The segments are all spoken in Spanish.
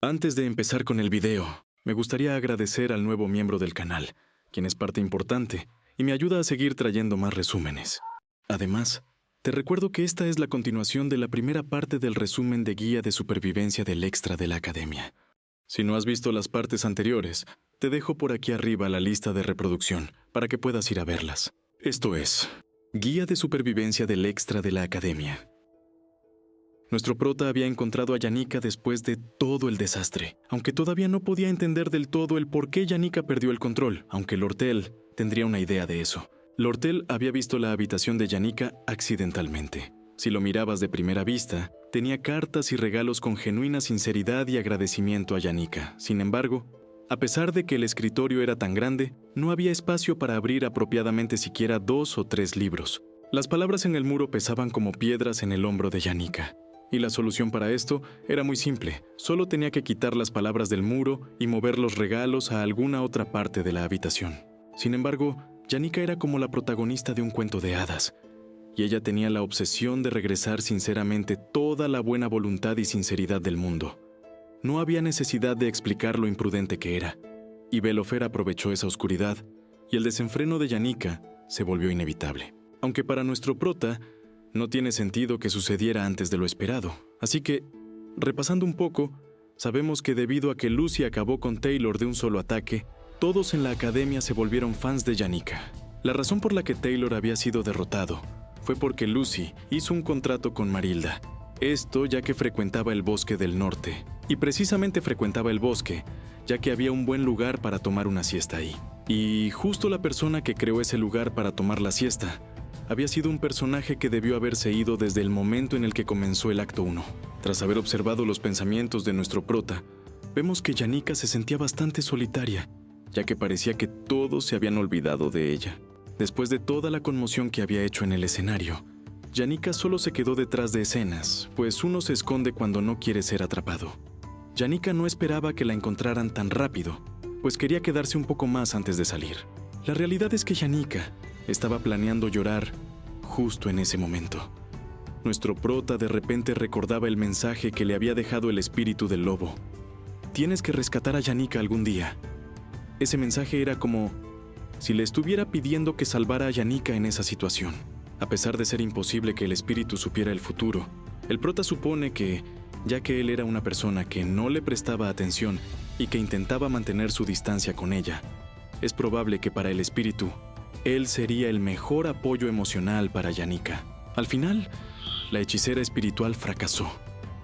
Antes de empezar con el video, me gustaría agradecer al nuevo miembro del canal, quien es parte importante y me ayuda a seguir trayendo más resúmenes. Además, te recuerdo que esta es la continuación de la primera parte del resumen de guía de supervivencia del extra de la academia. Si no has visto las partes anteriores, te dejo por aquí arriba la lista de reproducción para que puedas ir a verlas. Esto es, guía de supervivencia del extra de la academia. Nuestro prota había encontrado a Janica después de todo el desastre, aunque todavía no podía entender del todo el por qué Janica perdió el control, aunque Lortel tendría una idea de eso. Lortel había visto la habitación de Janica accidentalmente. Si lo mirabas de primera vista, tenía cartas y regalos con genuina sinceridad y agradecimiento a Janica. Sin embargo, a pesar de que el escritorio era tan grande, no había espacio para abrir apropiadamente siquiera 2 o 3 libros. Las palabras en el muro pesaban como piedras en el hombro de Janica. Y la solución para esto era muy simple. Solo tenía que quitar las palabras del muro y mover los regalos a alguna otra parte de la habitación. Sin embargo, Janica era como la protagonista de un cuento de hadas, y ella tenía la obsesión de regresar sinceramente toda la buena voluntad y sinceridad del mundo. No había necesidad de explicar lo imprudente que era, y Belofer aprovechó esa oscuridad, y el desenfreno de Janica se volvió inevitable. Aunque para nuestro prota, no tiene sentido que sucediera antes de lo esperado. Así que, repasando un poco, sabemos que debido a que Lucy acabó con Taylor de un solo ataque, todos en la academia se volvieron fans de Janica. La razón por la que Taylor había sido derrotado fue porque Lucy hizo un contrato con Marilda. Esto ya que frecuentaba el bosque del norte. Y precisamente frecuentaba el bosque, ya que había un buen lugar para tomar una siesta ahí. Y justo la persona que creó ese lugar para tomar la siesta había sido un personaje que debió haberse ido desde el momento en el que comenzó el acto 1. Tras haber observado los pensamientos de nuestro prota, vemos que Janica se sentía bastante solitaria, ya que parecía que todos se habían olvidado de ella. Después de toda la conmoción que había hecho en el escenario, Janica solo se quedó detrás de escenas, pues uno se esconde cuando no quiere ser atrapado. Janica no esperaba que la encontraran tan rápido, pues quería quedarse un poco más antes de salir. La realidad es que Janica estaba planeando llorar justo en ese momento. Nuestro prota de repente recordaba el mensaje que le había dejado el espíritu del lobo. Tienes que rescatar a Janica algún día. Ese mensaje era como si le estuviera pidiendo que salvara a Janica en esa situación. A pesar de ser imposible que el espíritu supiera el futuro, el prota supone que, ya que él era una persona que no le prestaba atención y que intentaba mantener su distancia con ella, es probable que para el espíritu, él sería el mejor apoyo emocional para Janica. Al final, la hechicera espiritual fracasó,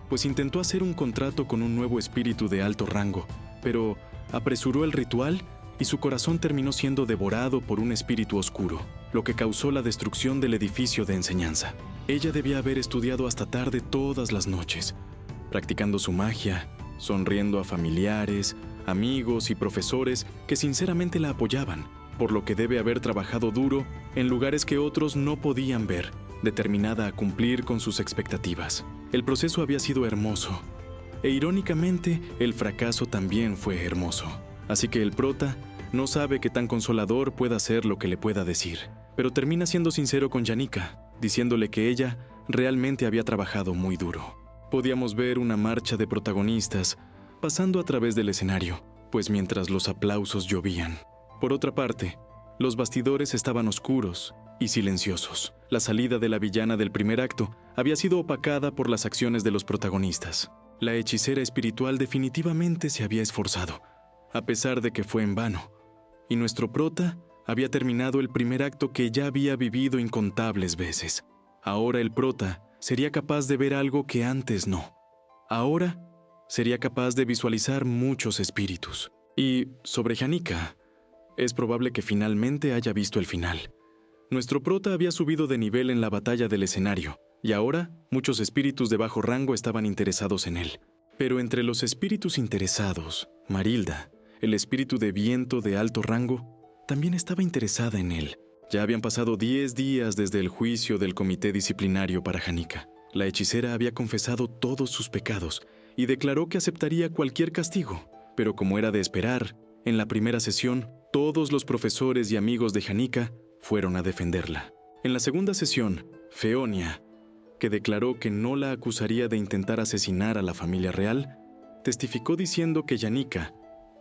pues intentó hacer un contrato con un nuevo espíritu de alto rango, pero apresuró el ritual y su corazón terminó siendo devorado por un espíritu oscuro, lo que causó la destrucción del edificio de enseñanza. Ella debía haber estudiado hasta tarde todas las noches, practicando su magia, sonriendo a familiares, amigos y profesores que sinceramente la apoyaban, por lo que debe haber trabajado duro en lugares que otros no podían ver, determinada a cumplir con sus expectativas. El proceso había sido hermoso, e irónicamente, el fracaso también fue hermoso. Así que el prota no sabe qué tan consolador pueda ser lo que le pueda decir, pero termina siendo sincero con Janica, diciéndole que ella realmente había trabajado muy duro. Podíamos ver una marcha de protagonistas pasando a través del escenario, pues mientras los aplausos llovían. Por otra parte, los bastidores estaban oscuros y silenciosos. La salida de la villana del primer acto había sido opacada por las acciones de los protagonistas. La hechicera espiritual definitivamente se había esforzado, a pesar de que fue en vano, y nuestro prota había terminado el primer acto que ya había vivido incontables veces. Ahora el prota sería capaz de ver algo que antes no. Ahora sería capaz de visualizar muchos espíritus. Y sobre Janica, es probable que finalmente haya visto el final. Nuestro prota había subido de nivel en la batalla del escenario, y ahora muchos espíritus de bajo rango estaban interesados en él. Pero entre los espíritus interesados, Marilda, el espíritu de viento de alto rango, también estaba interesada en él. Ya habían pasado 10 días desde el juicio del comité disciplinario para Janica. La hechicera había confesado todos sus pecados y declaró que aceptaría cualquier castigo, pero como era de esperar, en la primera sesión, todos los profesores y amigos de Janica fueron a defenderla. En la segunda sesión, Feonia, que declaró que no la acusaría de intentar asesinar a la familia real, testificó diciendo que Janica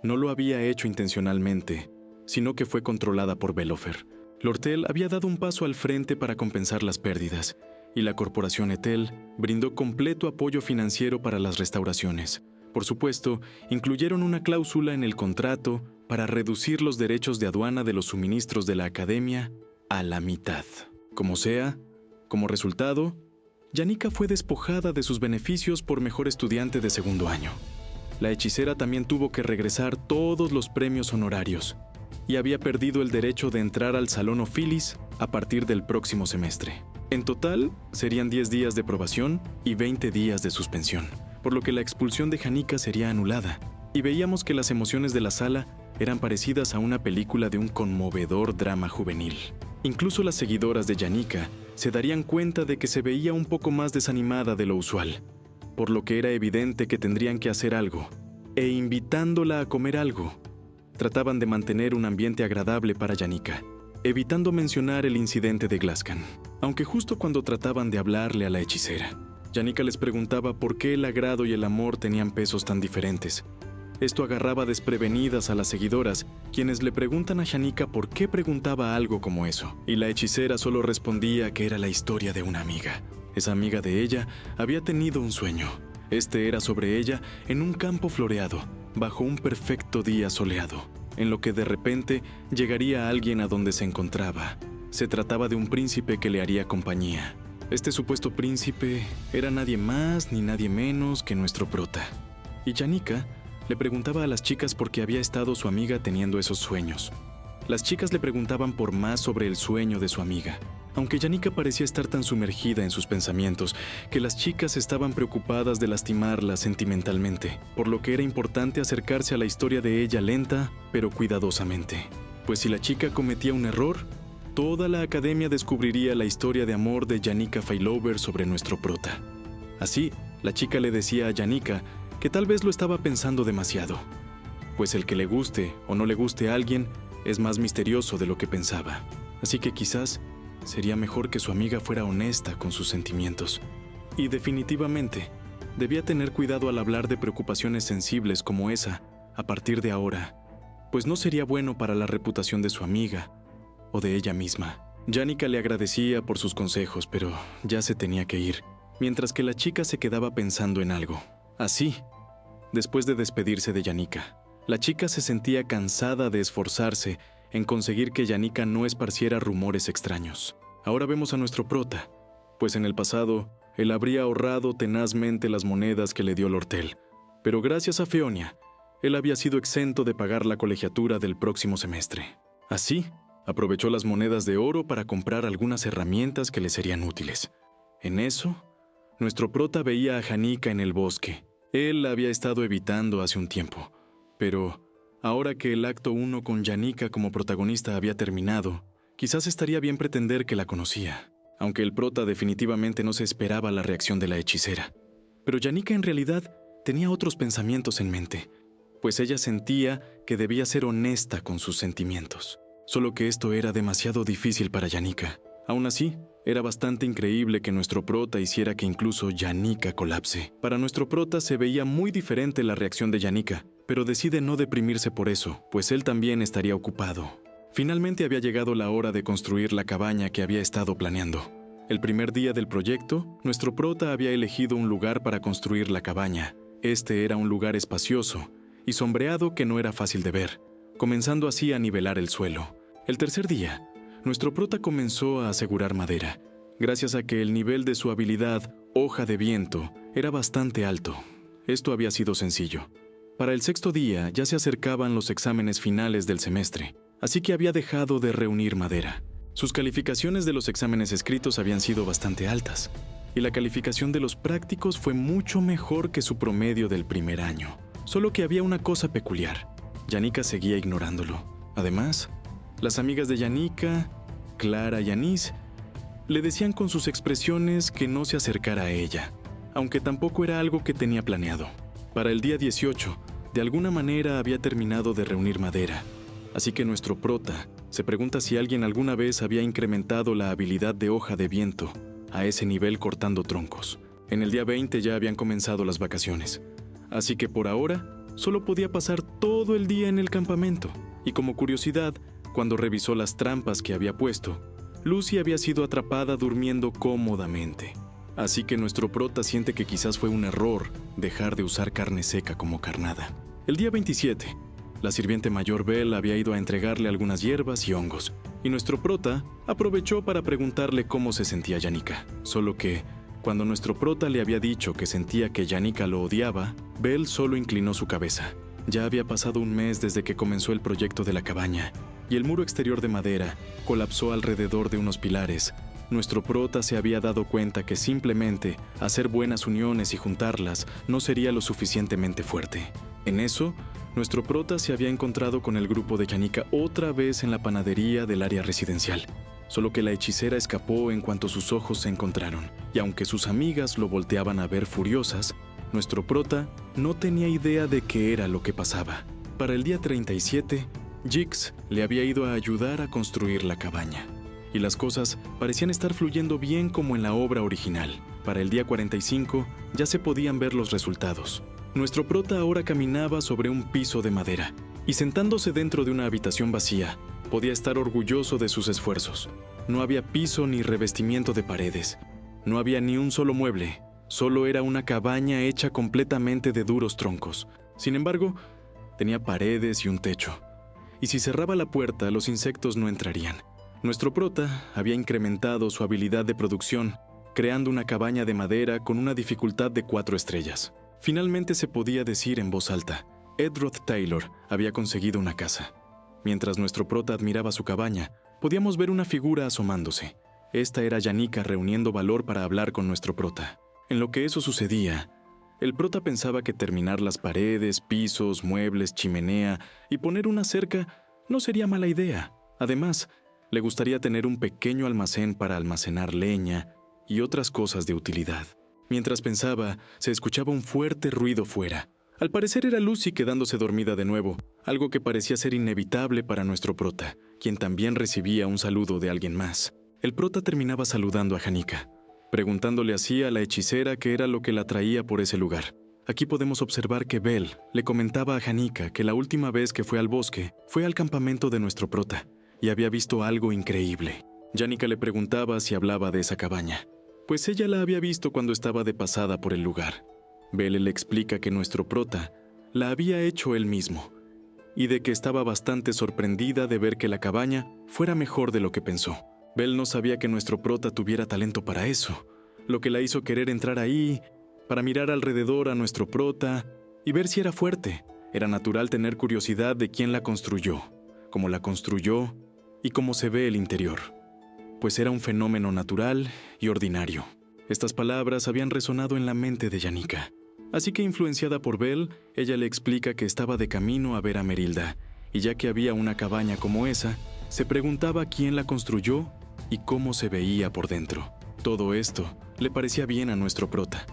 no lo había hecho intencionalmente, sino que fue controlada por Bellofer. Lortel había dado un paso al frente para compensar las pérdidas, y la corporación Etel brindó completo apoyo financiero para las restauraciones. Por supuesto, incluyeron una cláusula en el contrato para reducir los derechos de aduana de los suministros de la Academia a la mitad. Como sea, como resultado, Janica fue despojada de sus beneficios por mejor estudiante de segundo año. La hechicera también tuvo que regresar todos los premios honorarios y había perdido el derecho de entrar al Salón Ophilis a partir del próximo semestre. En total, serían 10 días de probación y 20 días de suspensión, por lo que la expulsión de Janica sería anulada, y veíamos que las emociones de la sala eran parecidas a una película de un conmovedor drama juvenil. Incluso las seguidoras de Janica se darían cuenta de que se veía un poco más desanimada de lo usual, por lo que era evidente que tendrían que hacer algo, e invitándola a comer algo, trataban de mantener un ambiente agradable para Janica, evitando mencionar el incidente de Glascan, aunque justo cuando trataban de hablarle a la hechicera, Janica les preguntaba por qué el agrado y el amor tenían pesos tan diferentes. Esto agarraba desprevenidas a las seguidoras, quienes le preguntan a Janica por qué preguntaba algo como eso, y la hechicera solo respondía que era la historia de una amiga. Esa amiga de ella había tenido un sueño. Este era sobre ella en un campo floreado, bajo un perfecto día soleado, en lo que de repente llegaría alguien a donde se encontraba. Se trataba de un príncipe que le haría compañía. Este supuesto príncipe era nadie más ni nadie menos que nuestro prota. Y Janica le preguntaba a las chicas por qué había estado su amiga teniendo esos sueños. Las chicas le preguntaban por más sobre el sueño de su amiga, aunque Janica parecía estar tan sumergida en sus pensamientos que las chicas estaban preocupadas de lastimarla sentimentalmente, por lo que era importante acercarse a la historia de ella lenta, pero cuidadosamente. Pues si la chica cometía un error, toda la academia descubriría la historia de amor de Janica Failover sobre nuestro prota. Así, la chica le decía a Janica que tal vez lo estaba pensando demasiado, pues el que le guste o no le guste a alguien es más misterioso de lo que pensaba. Así que quizás sería mejor que su amiga fuera honesta con sus sentimientos. Y definitivamente, debía tener cuidado al hablar de preocupaciones sensibles como esa a partir de ahora, pues no sería bueno para la reputación de su amiga o de ella misma. Janica le agradecía por sus consejos, pero ya se tenía que ir, mientras que la chica se quedaba pensando en algo. Así, después de despedirse de Janica, la chica se sentía cansada de esforzarse en conseguir que Janica no esparciera rumores extraños. Ahora vemos a nuestro prota, pues en el pasado él habría ahorrado tenazmente las monedas que le dio Lortel, pero gracias a Feonia, él había sido exento de pagar la colegiatura del próximo semestre. Así, aprovechó las monedas de oro para comprar algunas herramientas que le serían útiles. En eso, nuestro prota veía a Janica en el bosque. Él la había estado evitando hace un tiempo, pero ahora que el acto 1 con Janica como protagonista había terminado, quizás estaría bien pretender que la conocía, aunque el prota definitivamente no se esperaba la reacción de la hechicera. Pero Janica en realidad tenía otros pensamientos en mente, pues ella sentía que debía ser honesta con sus sentimientos. Solo que esto era demasiado difícil para Janica. Aún así, era bastante increíble que nuestro prota hiciera que incluso Janica colapse. Para nuestro prota se veía muy diferente la reacción de Janica, pero decide no deprimirse por eso, pues él también estaría ocupado. Finalmente había llegado la hora de construir la cabaña que había estado planeando. El primer día del proyecto, nuestro prota había elegido un lugar para construir la cabaña. Este era un lugar espacioso y sombreado que no era fácil de ver, comenzando así a nivelar el suelo. El tercer día, nuestro prota comenzó a asegurar madera, gracias a que el nivel de su habilidad, hoja de viento, era bastante alto. Esto había sido sencillo. Para el sexto día ya se acercaban los exámenes finales del semestre, así que había dejado de reunir madera. Sus calificaciones de los exámenes escritos habían sido bastante altas, y la calificación de los prácticos fue mucho mejor que su promedio del primer año. Solo que había una cosa peculiar. Janica seguía ignorándolo. Además, las amigas de Janica, Clara y Anís, le decían con sus expresiones que no se acercara a ella, aunque tampoco era algo que tenía planeado. Para el día 18, de alguna manera había terminado de reunir madera, así que nuestro prota se pregunta si alguien alguna vez había incrementado la habilidad de hoja de viento a ese nivel cortando troncos. En el día 20 ya habían comenzado las vacaciones, así que por ahora solo podía pasar todo el día en el campamento. Y como curiosidad, cuando revisó las trampas que había puesto, Lucy había sido atrapada durmiendo cómodamente. Así que nuestro prota siente que quizás fue un error dejar de usar carne seca como carnada. El día 27, la sirviente mayor Belle había ido a entregarle algunas hierbas y hongos, y nuestro prota aprovechó para preguntarle cómo se sentía Yannicka. Solo que, cuando nuestro prota le había dicho que sentía que Yannicka lo odiaba, Belle solo inclinó su cabeza. Ya había pasado un mes desde que comenzó el proyecto de la cabaña, y el muro exterior de madera colapsó alrededor de unos pilares. Nuestro prota se había dado cuenta que simplemente hacer buenas uniones y juntarlas no sería lo suficientemente fuerte. En eso, nuestro prota se había encontrado con el grupo de Yannicka otra vez en la panadería del área residencial. Solo que la hechicera escapó en cuanto sus ojos se encontraron, y aunque sus amigas lo volteaban a ver furiosas, nuestro prota no tenía idea de qué era lo que pasaba. Para el día 37, Jix le había ido a ayudar a construir la cabaña, y las cosas parecían estar fluyendo bien como en la obra original. Para el día 45 ya se podían ver los resultados. Nuestro prota ahora caminaba sobre un piso de madera, y sentándose dentro de una habitación vacía, podía estar orgulloso de sus esfuerzos. No había piso ni revestimiento de paredes. No había ni un solo mueble. Solo era una cabaña hecha completamente de duros troncos. Sin embargo, tenía paredes y un techo. Y si cerraba la puerta, los insectos no entrarían. Nuestro prota había incrementado su habilidad de producción, creando una cabaña de madera con una dificultad de 4 estrellas. Finalmente se podía decir en voz alta: Edward Taylor había conseguido una casa. Mientras nuestro prota admiraba su cabaña, podíamos ver una figura asomándose. Esta era Yannicka reuniendo valor para hablar con nuestro prota. En lo que eso sucedía, el prota pensaba que terminar las paredes, pisos, muebles, chimenea y poner una cerca no sería mala idea. Además, le gustaría tener un pequeño almacén para almacenar leña y otras cosas de utilidad. Mientras pensaba, se escuchaba un fuerte ruido fuera. Al parecer era Lucy quedándose dormida de nuevo, algo que parecía ser inevitable para nuestro prota, quien también recibía un saludo de alguien más. El prota terminaba saludando a Yannicka, preguntándole así a la hechicera qué era lo que la traía por ese lugar. Aquí podemos observar que Belle le comentaba a Yannicka que la última vez que fue al bosque fue al campamento de nuestro prota y había visto algo increíble. Yannicka le preguntaba si hablaba de esa cabaña, pues ella la había visto cuando estaba de pasada por el lugar. Belle le explica que nuestro prota la había hecho él mismo y de que estaba bastante sorprendida de ver que la cabaña fuera mejor de lo que pensó. Belle no sabía que nuestro prota tuviera talento para eso, lo que la hizo querer entrar ahí para mirar alrededor a nuestro prota y ver si era fuerte. Era natural tener curiosidad de quién la construyó, cómo la construyó y cómo se ve el interior, pues era un fenómeno natural y ordinario. Estas palabras habían resonado en la mente de Yannicka. Así que, influenciada por Belle, ella le explica que estaba de camino a ver a Merilda, y ya que había una cabaña como esa, se preguntaba quién la construyó y cómo se veía por dentro. Todo esto le parecía bien a nuestro prota,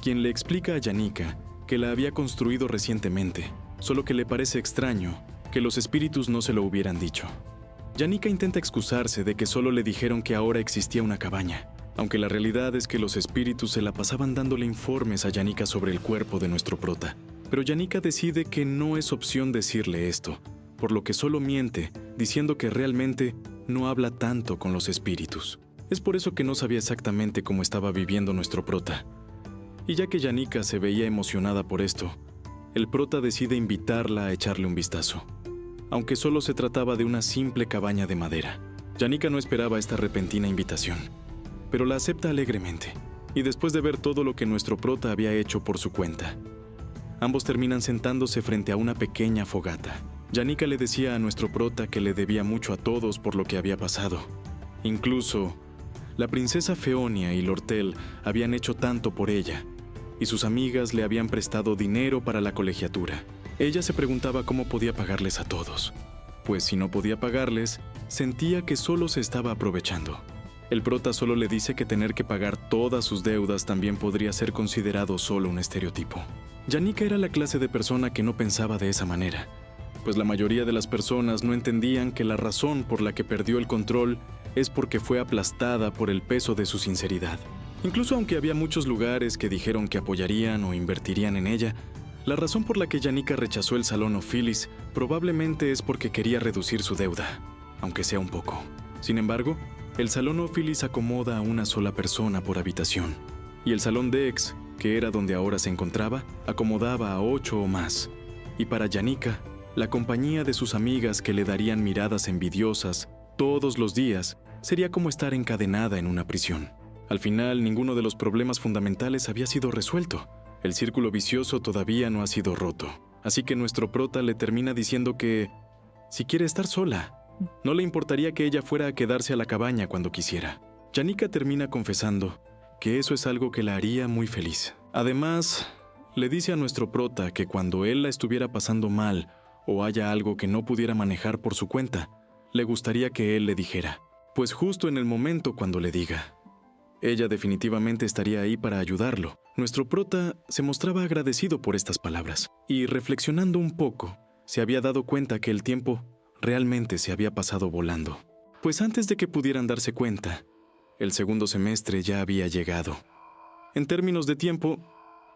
quien le explica a Yannicka que la había construido recientemente, solo que le parece extraño que los espíritus no se lo hubieran dicho. Yannicka intenta excusarse de que solo le dijeron que ahora existía una cabaña, aunque la realidad es que los espíritus se la pasaban dándole informes a Yannicka sobre el cuerpo de nuestro prota. Pero Yannicka decide que no es opción decirle esto, por lo que solo miente, diciendo que realmente no habla tanto con los espíritus. Es por eso que no sabía exactamente cómo estaba viviendo nuestro prota. Y ya que Yannicka se veía emocionada por esto, el prota decide invitarla a echarle un vistazo, aunque solo se trataba de una simple cabaña de madera. Yannicka no esperaba esta repentina invitación, pero la acepta alegremente, y después de ver todo lo que nuestro prota había hecho por su cuenta, ambos terminan sentándose frente a una pequeña fogata. Yannicka le decía a nuestro prota que le debía mucho a todos por lo que había pasado. Incluso, la princesa Feonia y Lortel habían hecho tanto por ella, y sus amigas le habían prestado dinero para la colegiatura. Ella se preguntaba cómo podía pagarles a todos, pues si no podía pagarles, sentía que solo se estaba aprovechando. El prota solo le dice que tener que pagar todas sus deudas también podría ser considerado solo un estereotipo. Yannicka era la clase de persona que no pensaba de esa manera, pues la mayoría de las personas no entendían que la razón por la que perdió el control es porque fue aplastada por el peso de su sinceridad. Incluso aunque había muchos lugares que dijeron que apoyarían o invertirían en ella, La razón por la que Janica rechazó el salón Ophilis probablemente es porque quería reducir su deuda, aunque sea un poco. Sin embargo, el salón Ophilis acomoda a una sola persona por habitación, y el salón Dex, que era donde ahora se encontraba, acomodaba a 8 o más. Y para Janica, la compañía de sus amigas que le darían miradas envidiosas todos los días sería como estar encadenada en una prisión. Al final, ninguno de los problemas fundamentales había sido resuelto. El círculo vicioso todavía no ha sido roto. Así que nuestro prota le termina diciendo que, si quiere estar sola, no le importaría que ella fuera a quedarse a la cabaña cuando quisiera. Janica termina confesando que eso es algo que la haría muy feliz. Además, le dice a nuestro prota que cuando él la estuviera pasando mal o haya algo que no pudiera manejar por su cuenta, le gustaría que él le dijera, pues justo en el momento cuando le diga, ella definitivamente estaría ahí para ayudarlo. Nuestro prota se mostraba agradecido por estas palabras, y reflexionando un poco, se había dado cuenta que el tiempo realmente se había pasado volando. Pues antes de que pudieran darse cuenta, el segundo semestre ya había llegado. En términos de tiempo,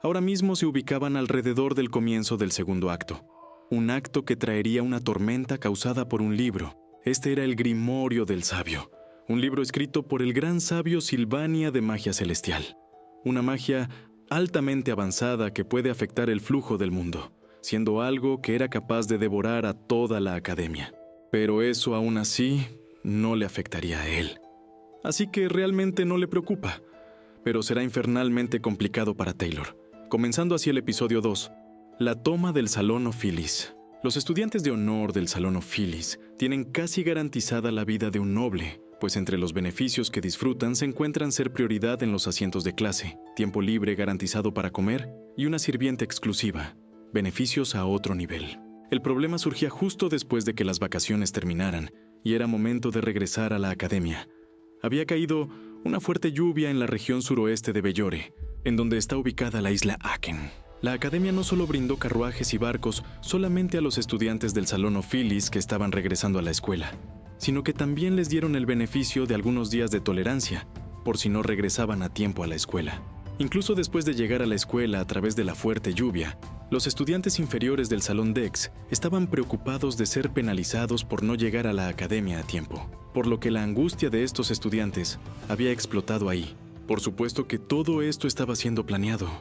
ahora mismo se ubicaban alrededor del comienzo del segundo acto. Un acto que traería una tormenta causada por un libro. Este era el Grimorio del Sabio, un libro escrito por el gran sabio Silvania de magia celestial. Una magia altamente avanzada que puede afectar el flujo del mundo, siendo algo que era capaz de devorar a toda la academia. Pero eso aún así no le afectaría a él. Así que realmente no le preocupa, pero será infernalmente complicado para Taylor. Comenzando así el episodio 2, la toma del Salón Ophilis. Los estudiantes de honor del Salón Ophilis tienen casi garantizada la vida de un noble, pues entre los beneficios que disfrutan se encuentran ser prioridad en los asientos de clase, tiempo libre garantizado para comer y una sirvienta exclusiva, beneficios a otro nivel. El problema surgía justo después de que las vacaciones terminaran y era momento de regresar a la academia. Había caído una fuerte lluvia en la región suroeste de Bellore, en donde está ubicada la isla Aken. La academia no solo brindó carruajes y barcos solamente a los estudiantes del Salón Ophilis que estaban regresando a la escuela, sino que también les dieron el beneficio de algunos días de tolerancia, por si no regresaban a tiempo a la escuela. Incluso después de llegar a la escuela a través de la fuerte lluvia, los estudiantes inferiores del Salón Dex estaban preocupados de ser penalizados por no llegar a la academia a tiempo, por lo que la angustia de estos estudiantes había explotado ahí. Por supuesto que todo esto estaba siendo planeado,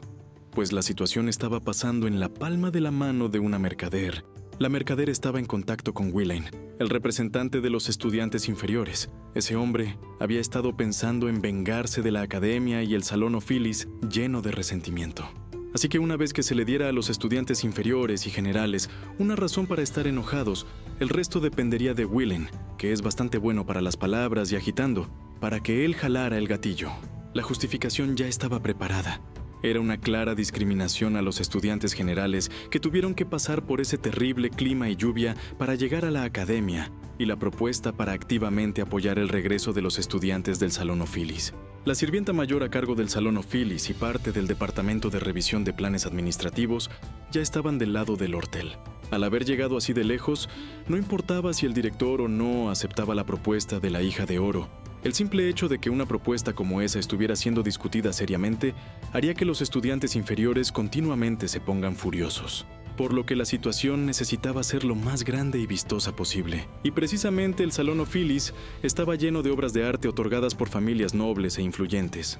pues la situación estaba pasando en la palma de la mano de una mercader. La mercader estaba en contacto con Willain, el representante de los estudiantes inferiores. Ese hombre había estado pensando en vengarse de la academia y el Salón Ophilis lleno de resentimiento. Así que una vez que se le diera a los estudiantes inferiores y generales una razón para estar enojados, el resto dependería de Willain, que es bastante bueno para las palabras y agitando, para que él jalara el gatillo. La justificación ya estaba preparada. Era una clara discriminación a los estudiantes generales que tuvieron que pasar por ese terrible clima y lluvia para llegar a la academia, y la propuesta para activamente apoyar el regreso de los estudiantes del Salón Ophilis. La sirvienta mayor a cargo del Salón Ophilis y parte del Departamento de Revisión de Planes Administrativos ya estaban del lado del Hortel. Al haber llegado así de lejos, no importaba si el director o no aceptaba la propuesta de la hija de oro. El simple hecho de que una propuesta como esa estuviera siendo discutida seriamente haría que los estudiantes inferiores continuamente se pongan furiosos, por lo que la situación necesitaba ser lo más grande y vistosa posible. Y precisamente el Salón Ophilis estaba lleno de obras de arte otorgadas por familias nobles e influyentes.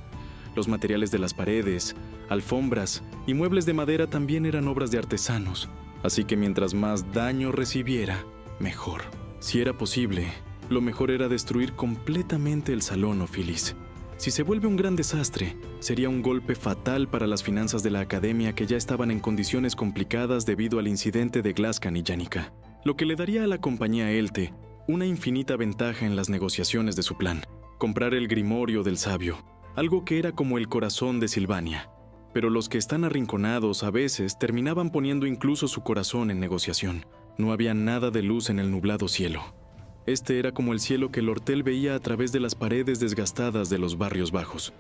Los materiales de las paredes, alfombras y muebles de madera también eran obras de artesanos, así que mientras más daño recibiera, mejor. Si era posible, lo mejor era destruir completamente el Salón Ophilis. Si se vuelve un gran desastre, sería un golpe fatal para las finanzas de la academia que ya estaban en condiciones complicadas debido al incidente de Glascan y Janica, lo que le daría a la compañía Elte una infinita ventaja en las negociaciones de su plan, comprar el Grimorio del Sabio, algo que era como el corazón de Silvania. Pero los que están arrinconados a veces terminaban poniendo incluso su corazón en negociación. No había nada de luz en el nublado cielo. Este era como el cielo que Lortel veía a través de las paredes desgastadas de los barrios bajos.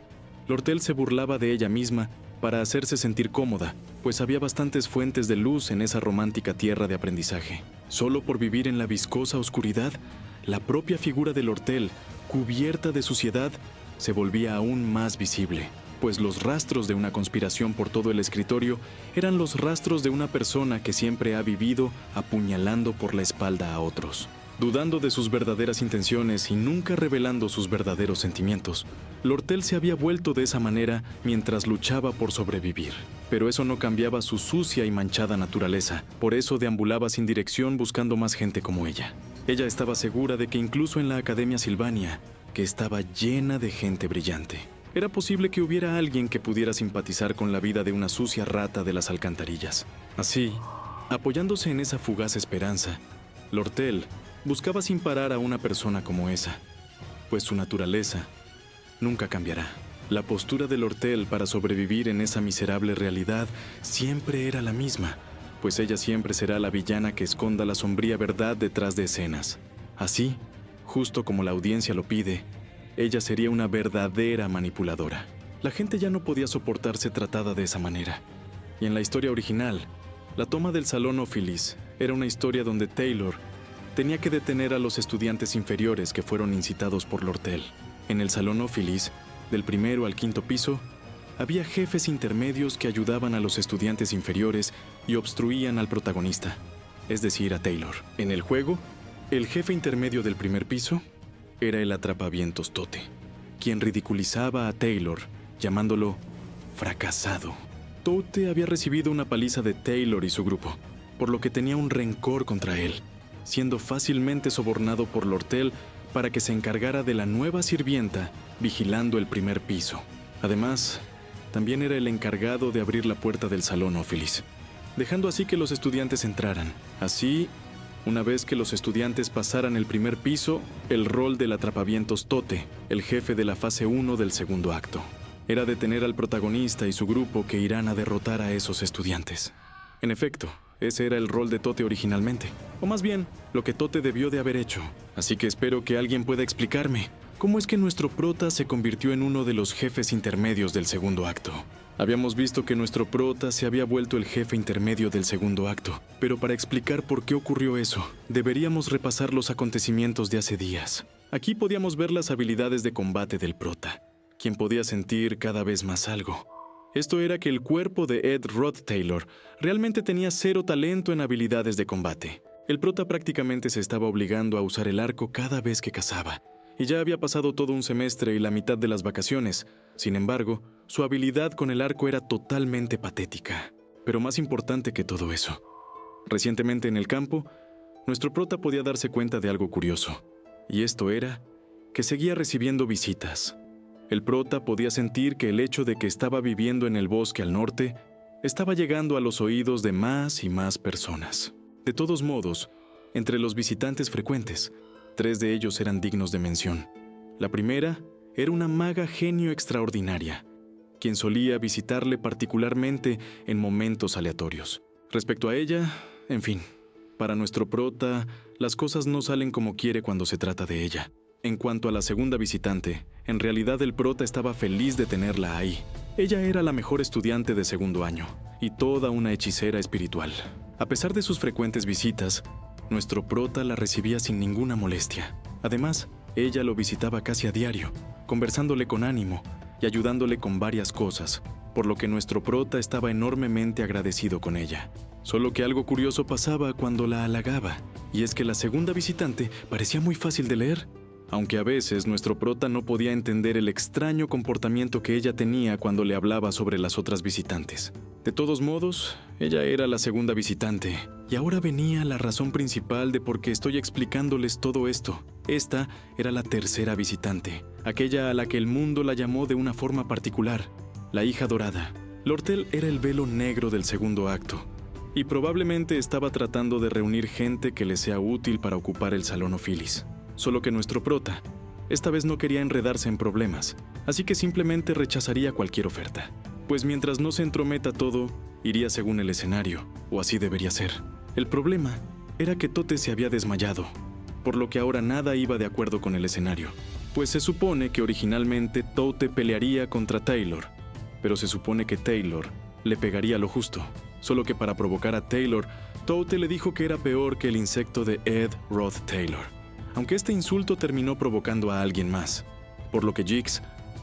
Lortel se burlaba de ella misma para hacerse sentir cómoda, pues había bastantes fuentes de luz en esa romántica tierra de aprendizaje. Solo por vivir en la viscosa oscuridad, la propia figura de Lortel, cubierta de suciedad, se volvía aún más visible. pues los rastros de una conspiración por todo el escritorio eran los rastros de una persona que siempre ha vivido apuñalando por la espalda a otros, dudando de sus verdaderas intenciones y nunca revelando sus verdaderos sentimientos. Lortel se había vuelto de esa manera mientras luchaba por sobrevivir. Pero eso no cambiaba su sucia y manchada naturaleza. Por eso deambulaba sin dirección buscando más gente como ella. Ella estaba segura de que incluso en la Academia Sylvania, que estaba llena de gente brillante, era posible que hubiera alguien que pudiera simpatizar con la vida de una sucia rata de las alcantarillas. Así, apoyándose en esa fugaz esperanza, Lortel buscaba sin parar a una persona como esa, pues su naturaleza nunca cambiará. La postura de Lortel para sobrevivir en esa miserable realidad siempre era la misma, pues ella siempre será la villana que esconda la sombría verdad detrás de escenas. Así, justo como la audiencia lo pide, ella sería una verdadera manipuladora. La gente ya no podía soportarse tratada de esa manera. Y en la historia original, la toma del Salón Ophilis era una historia donde Taylor tenía que detener a los estudiantes inferiores que fueron incitados por Lortel. En el Salón Ophilis, del primero al quinto piso, había jefes intermedios que ayudaban a los estudiantes inferiores y obstruían al protagonista, es decir, a Taylor. En el juego, el jefe intermedio del primer piso era el atrapavientos Tote, quien ridiculizaba a Taylor, llamándolo fracasado. Tote había recibido una paliza de Taylor y su grupo, por lo que tenía un rencor contra él, siendo fácilmente sobornado por Lortel para que se encargara de la nueva sirvienta vigilando el primer piso. Además, también era el encargado de abrir la puerta del Salón Ophilis, dejando así que los estudiantes entraran. Así, una vez que los estudiantes pasaran el primer piso, el rol del atrapavientos Tote, el jefe de la fase 1 del segundo acto, era detener al protagonista y su grupo que irán a derrotar a esos estudiantes. En efecto, ese era el rol de Tote originalmente, o más bien, lo que Tote debió de haber hecho. Así que espero que alguien pueda explicarme cómo es que nuestro prota se convirtió en uno de los jefes intermedios del segundo acto. Habíamos visto que nuestro prota se había vuelto el jefe intermedio del segundo acto, pero para explicar por qué ocurrió eso, deberíamos repasar los acontecimientos de hace días. Aquí podíamos ver las habilidades de combate del prota, quien podía sentir cada vez más algo. Esto era que el cuerpo de Ed Rod Taylor realmente tenía cero talento en habilidades de combate. El prota prácticamente se estaba obligando a usar el arco cada vez que cazaba, y ya había pasado todo un semestre y la mitad de las vacaciones. Sin embargo, su habilidad con el arco era totalmente patética. Pero más importante que todo eso, recientemente en el campo, nuestro prota podía darse cuenta de algo curioso, y esto era que seguía recibiendo visitas. El prota podía sentir que el hecho de que estaba viviendo en el bosque al norte estaba llegando a los oídos de más y más personas. De todos modos, entre los visitantes frecuentes, 3 de ellos eran dignos de mención. La primera era una maga genio extraordinaria, quien solía visitarle particularmente en momentos aleatorios. Respecto a ella, en fin, para nuestro prota, las cosas no salen como quiere cuando se trata de ella. En cuanto a la segunda visitante, en realidad el prota estaba feliz de tenerla ahí. Ella era la mejor estudiante de segundo año y toda una hechicera espiritual. A pesar de sus frecuentes visitas, nuestro prota la recibía sin ninguna molestia. Además, ella lo visitaba casi a diario, conversándole con ánimo y ayudándole con varias cosas, por lo que nuestro prota estaba enormemente agradecido con ella. Solo que algo curioso pasaba cuando la halagaba, y es que la segunda visitante parecía muy fácil de leer, aunque a veces nuestro prota no podía entender el extraño comportamiento que ella tenía cuando le hablaba sobre las otras visitantes. De todos modos, ella era la segunda visitante, y ahora venía la razón principal de por qué estoy explicándoles todo esto. Esta era la tercera visitante, aquella a la que el mundo la llamó de una forma particular, la hija dorada. Lortel era el velo negro del segundo acto, y probablemente estaba tratando de reunir gente que le sea útil para ocupar el Salón Ophilis. Solo que nuestro prota, esta vez no quería enredarse en problemas, así que simplemente rechazaría cualquier oferta. Pues mientras no se entrometa todo, iría según el escenario, o así debería ser. El problema era que Tote se había desmayado, por lo que ahora nada iba de acuerdo con el escenario. Pues se supone que originalmente Tote pelearía contra Taylor, pero se supone que Taylor le pegaría lo justo. Solo que para provocar a Taylor, Tote le dijo que era peor que el insecto de Ed Roth Taylor, aunque este insulto terminó provocando a alguien más, por lo que Jix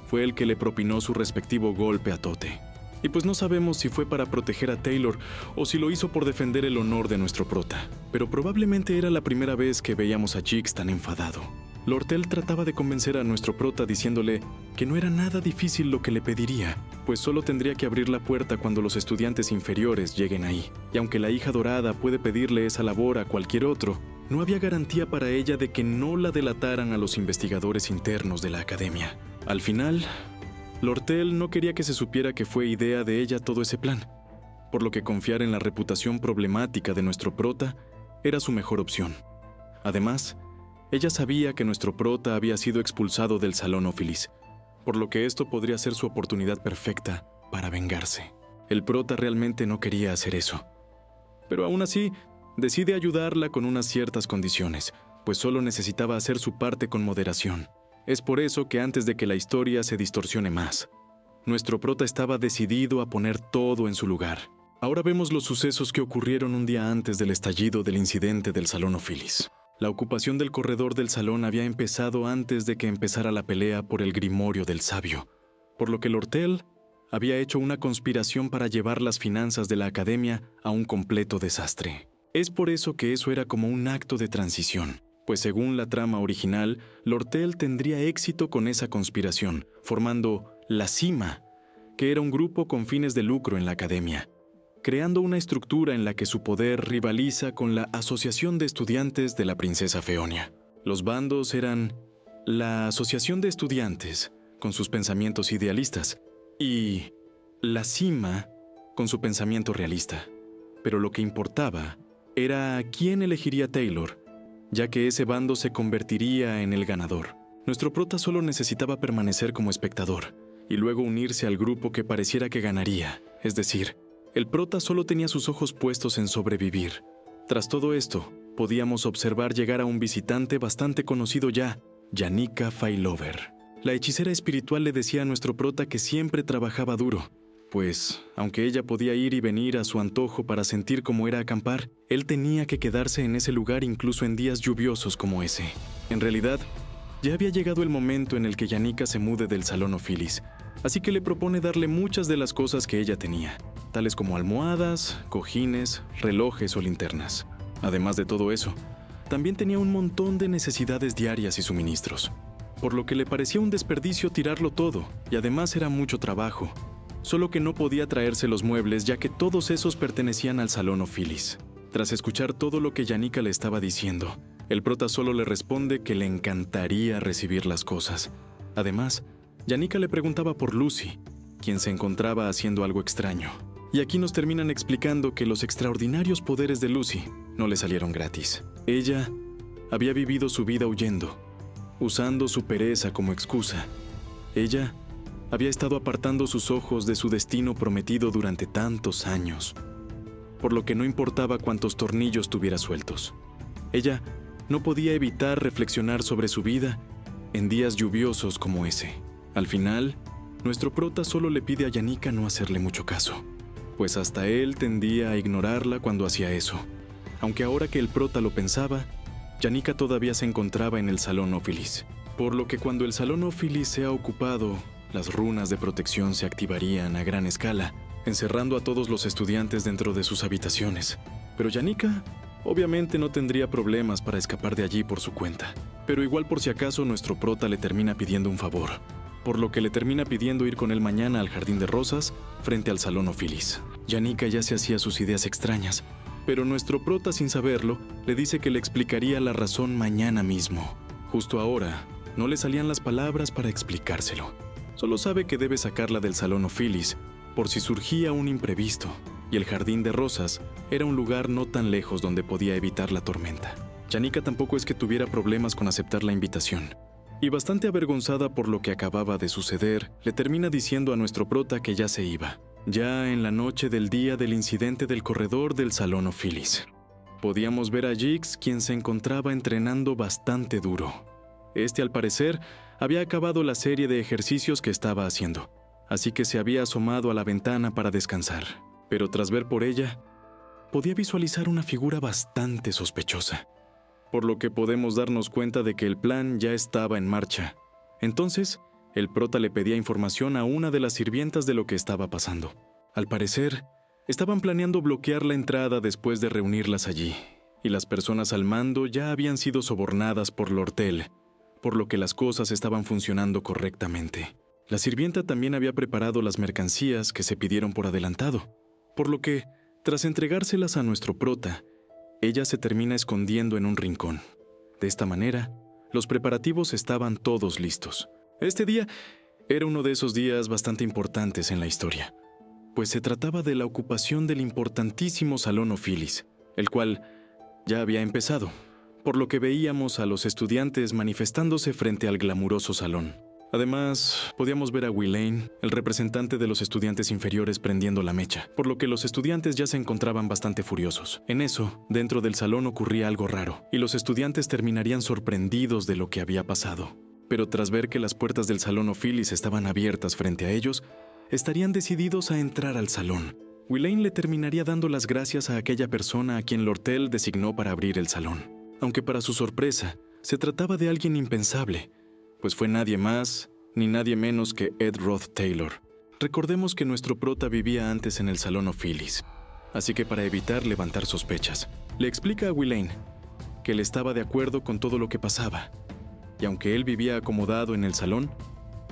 fue el que le propinó su respectivo golpe a Tote. Y pues no sabemos si fue para proteger a Taylor o si lo hizo por defender el honor de nuestro prota, pero probablemente era la primera vez que veíamos a Jix tan enfadado. Lortel trataba de convencer a nuestro prota diciéndole que no era nada difícil lo que le pediría, pues solo tendría que abrir la puerta cuando los estudiantes inferiores lleguen ahí. Y aunque la hija dorada puede pedirle esa labor a cualquier otro, no había garantía para ella de que no la delataran a los investigadores internos de la academia. Al final, Lortel no quería que se supiera que fue idea de ella todo ese plan, por lo que confiar en la reputación problemática de nuestro prota era su mejor opción. Además, ella sabía que nuestro prota había sido expulsado del Salón Ófilis, por lo que esto podría ser su oportunidad perfecta para vengarse. El prota realmente no quería hacer eso, pero aún así decide ayudarla con unas ciertas condiciones, pues solo necesitaba hacer su parte con moderación. Es por eso que antes de que la historia se distorsione más, nuestro prota estaba decidido a poner todo en su lugar. Ahora vemos los sucesos que ocurrieron un día antes del estallido del incidente del Salón Ófilis. La ocupación del corredor del salón había empezado antes de que empezara la pelea por el Grimorio del Sabio, por lo que Lortel había hecho una conspiración para llevar las finanzas de la academia a un completo desastre. Es por eso que eso era como un acto de transición, pues según la trama original, Lortel tendría éxito con esa conspiración, formando la Cima, que era un grupo con fines de lucro en la academia, creando una estructura en la que su poder rivaliza con la Asociación de Estudiantes de la Princesa Feonia. Los bandos eran la Asociación de Estudiantes, con sus pensamientos idealistas, y la Cima, con su pensamiento realista. Pero lo que importaba era quién elegiría a Taylor, ya que ese bando se convertiría en el ganador. Nuestro prota solo necesitaba permanecer como espectador, y luego unirse al grupo que pareciera que ganaría, es decir, el prota solo tenía sus ojos puestos en sobrevivir. Tras todo esto, podíamos observar llegar a un visitante bastante conocido ya, Janica Failover. La hechicera espiritual le decía a nuestro prota que siempre trabajaba duro, pues, aunque ella podía ir y venir a su antojo para sentir cómo era acampar, él tenía que quedarse en ese lugar incluso en días lluviosos como ese. En realidad, ya había llegado el momento en el que Janica se mude del Salón Ófilis, así que le propone darle muchas de las cosas que ella tenía, tales como almohadas, cojines, relojes o linternas. Además de todo eso, también tenía un montón de necesidades diarias y suministros, por lo que le parecía un desperdicio tirarlo todo, y además era mucho trabajo, solo que no podía traerse los muebles ya que todos esos pertenecían al Salón Ófilis. Tras escuchar todo lo que Janica le estaba diciendo, el prota solo le responde que le encantaría recibir las cosas. Además, Janica le preguntaba por Lucy, quien se encontraba haciendo algo extraño. Y aquí nos terminan explicando que los extraordinarios poderes de Lucy no le salieron gratis. Ella había vivido su vida huyendo, usando su pereza como excusa. Ella había estado apartando sus ojos de su destino prometido durante tantos años, por lo que no importaba cuántos tornillos tuviera sueltos. Ella no podía evitar reflexionar sobre su vida en días lluviosos como ese. Al final, nuestro prota solo le pide a Janica no hacerle mucho caso, pues hasta él tendía a ignorarla cuando hacía eso. Aunque ahora que el prota lo pensaba, Janica todavía se encontraba en el Salón Ófilis, por lo que cuando el Salón Ófilis sea ocupado, las runas de protección se activarían a gran escala, encerrando a todos los estudiantes dentro de sus habitaciones. Pero Janica obviamente no tendría problemas para escapar de allí por su cuenta. Pero igual por si acaso nuestro prota le termina pidiendo un favor, por lo que le termina pidiendo ir con él mañana al Jardín de Rosas frente al Salón Ófilis. Janica ya se hacía sus ideas extrañas, pero nuestro prota, sin saberlo, le dice que le explicaría la razón mañana mismo. Justo ahora, no le salían las palabras para explicárselo. Solo sabe que debe sacarla del Salón Ófilis por si surgía un imprevisto, y el Jardín de Rosas era un lugar no tan lejos donde podía evitar la tormenta. Janica tampoco es que tuviera problemas con aceptar la invitación, y bastante avergonzada por lo que acababa de suceder, le termina diciendo a nuestro prota que ya se iba, ya en la noche del día del incidente del corredor del Salón Ófilis. Podíamos ver a Jix, quien se encontraba entrenando bastante duro. Al parecer, había acabado la serie de ejercicios que estaba haciendo, así que se había asomado a la ventana para descansar. Pero tras ver por ella, podía visualizar una figura bastante sospechosa, por lo que podemos darnos cuenta de que el plan ya estaba en marcha. Entonces, El prota le pedía información a una de las sirvientas de lo que estaba pasando. Al parecer, estaban planeando bloquear la entrada después de reunirlas allí, y las personas al mando ya habían sido sobornadas por Lortel, por lo que las cosas estaban funcionando correctamente. La sirvienta también había preparado las mercancías que se pidieron por adelantado, por lo que, tras entregárselas a nuestro prota, ella se termina escondiendo en un rincón. De esta manera, los preparativos estaban todos listos. Este día era uno de esos días bastante importantes en la historia, pues se trataba de la ocupación del importantísimo Salón Ophilis, el cual ya había empezado, por lo que veíamos a los estudiantes manifestándose frente al glamuroso salón. Además, podíamos ver a Willain, el representante de los estudiantes inferiores, prendiendo la mecha, por lo que los estudiantes ya se encontraban bastante furiosos. En eso, dentro del salón ocurría algo raro, y los estudiantes terminarían sorprendidos de lo que había pasado. Pero tras ver que las puertas del Salón Ophilis estaban abiertas frente a ellos, estarían decididos a entrar al salón. Willain le terminaría dando las gracias a aquella persona a quien Lortel designó para abrir el salón. Aunque para su sorpresa, se trataba de alguien impensable, pues fue nadie más ni nadie menos que Ed Roth Taylor. Recordemos que nuestro prota vivía antes en el Salón Ophilis, así que para evitar levantar sospechas, le explica a Willain que él estaba de acuerdo con todo lo que pasaba, y aunque él vivía acomodado en el salón,